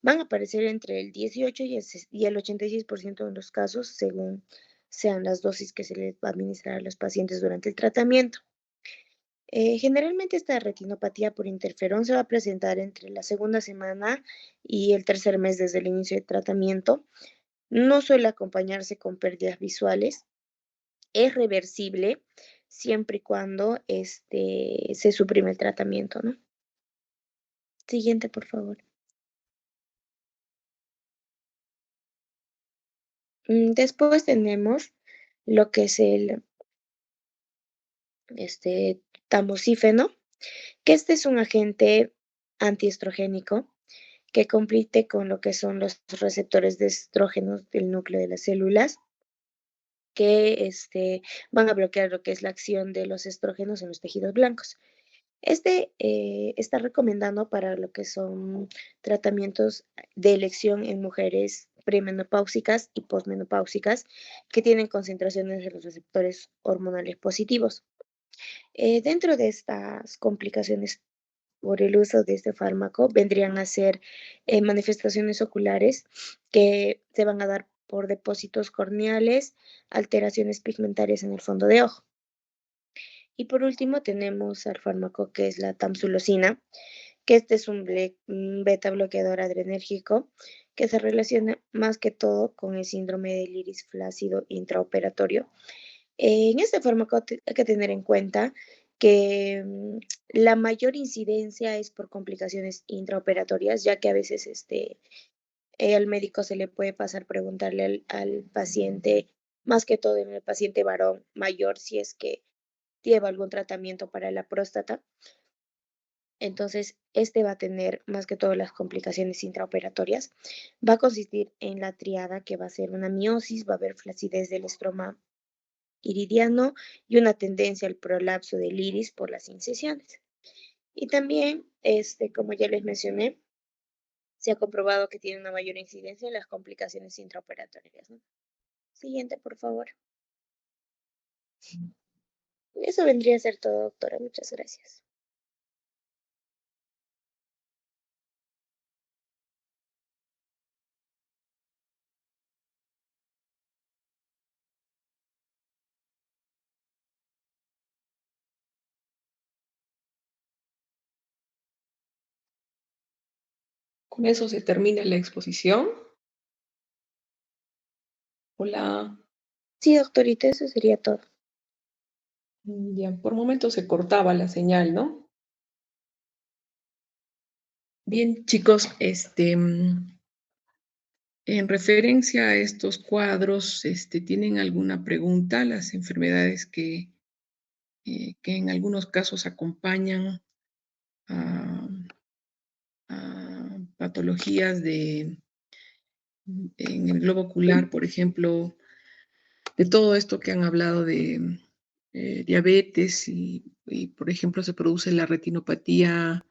Van a aparecer entre el 18 y el 86% de los casos según sean las dosis que se les va a administrar a los pacientes durante el tratamiento. Generalmente esta retinopatía por interferón se va a presentar entre la segunda semana y el tercer mes desde el inicio del tratamiento. No suele acompañarse con pérdidas visuales. Es reversible siempre y cuando se suprime el tratamiento, ¿no? Siguiente, por favor. Después tenemos lo que es el tamoxífeno, que este es un agente antiestrogénico que compite con lo que son los receptores de estrógenos del núcleo de las células, que van a bloquear lo que es la acción de los estrógenos en los tejidos blancos. Está recomendando para lo que son tratamientos de elección en mujeres premenopáusicas y posmenopáusicas que tienen concentraciones de los receptores hormonales positivos. Dentro de estas complicaciones por el uso de este fármaco vendrían a ser manifestaciones oculares que se van a dar por depósitos corneales, alteraciones pigmentarias en el fondo de ojo. Y por último tenemos al fármaco que es la tamsulosina, que este es un beta bloqueador adrenérgico que se relaciona más que todo con el síndrome del iris flácido intraoperatorio. En este fármaco hay que tener en cuenta que la mayor incidencia es por complicaciones intraoperatorias, ya que a veces al médico se le puede pasar preguntarle al paciente, más que todo en el paciente varón mayor, si es que lleva algún tratamiento para la próstata. Entonces, va a tener más que todo las complicaciones intraoperatorias. Va a consistir en la triada que va a ser una miosis, va a haber flacidez del estroma iridiano y una tendencia al prolapso del iris por las incisiones. Y también, como ya les mencioné, se ha comprobado que tiene una mayor incidencia en las complicaciones intraoperatorias, ¿no? Siguiente, por favor. Eso vendría a ser todo, doctora. Muchas gracias. Con eso se termina la exposición. Hola. Sí, doctorita, eso sería todo. Ya, por momentos se cortaba la señal, ¿no? Bien, chicos, en referencia a estos cuadros, ¿tienen alguna pregunta? Las enfermedades que en algunos casos acompañan a patologías en el globo ocular, por ejemplo, de todo esto que han hablado de diabetes y, por ejemplo, se produce la retinopatía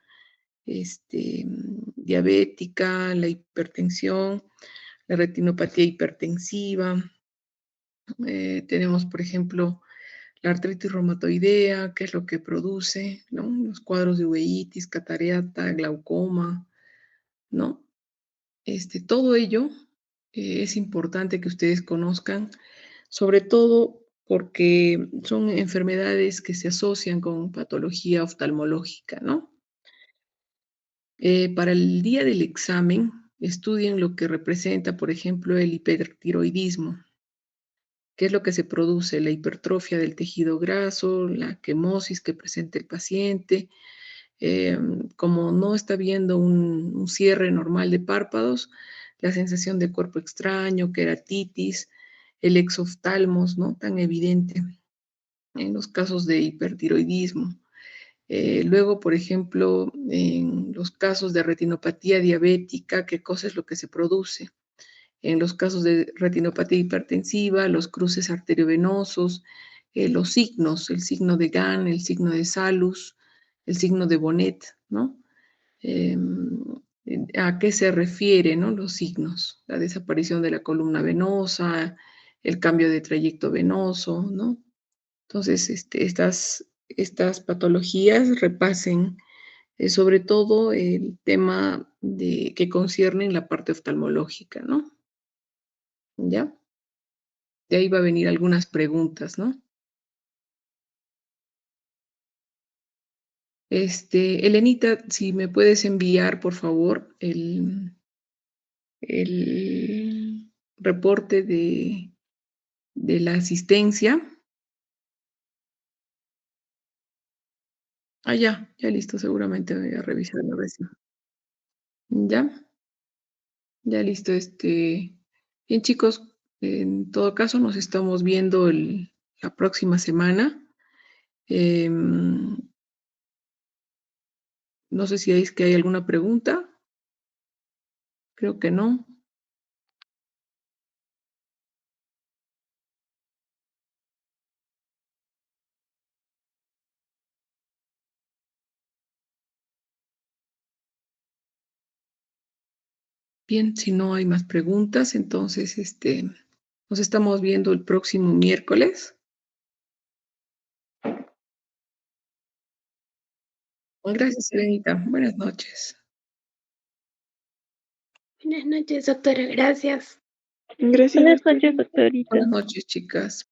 diabética, la hipertensión, la retinopatía hipertensiva. Tenemos, por ejemplo, la artritis reumatoidea, que es lo que produce, ¿no? Los cuadros de uveitis, catarata, glaucoma, ¿no? Todo ello es importante que ustedes conozcan, sobre todo porque son enfermedades que se asocian con patología oftalmológica, ¿no? Para el día del examen, estudien lo que representa, por ejemplo, el hipertiroidismo. ¿Qué es lo que se produce? La hipertrofia del tejido graso, la quemosis que presenta el paciente. Como no está viendo un cierre normal de párpados, la sensación de cuerpo extraño, queratitis, el exoftalmos, ¿no? Tan evidente en los casos de hipertiroidismo. Luego, por ejemplo, en los casos de retinopatía diabética, ¿qué cosa es lo que se produce? En los casos de retinopatía hipertensiva, los cruces arteriovenosos, los signos, el signo de Gann, el signo de Salus, el signo de Bonnet, ¿no? ¿A qué se refiere, ¿no? Los signos, la desaparición de la columna venosa, el cambio de trayecto venoso, ¿no? Entonces, estas patologías repasen sobre todo el tema que concierne la parte oftalmológica, ¿no? ¿Ya? De ahí va a venir algunas preguntas, ¿no? Elenita, si me puedes enviar, por favor, el reporte de la asistencia. Ah, ya listo, seguramente voy a revisar la recién. ¿Ya? Ya listo, Bien, chicos, en todo caso nos estamos viendo la próxima semana. No sé si que hay alguna pregunta. Creo que no. Bien, si no hay más preguntas, entonces nos estamos viendo el próximo miércoles. Gracias, Elenita. Buenas noches. Buenas noches, doctora. Gracias. Buenas noches, doctorita. Buenas noches, chicas.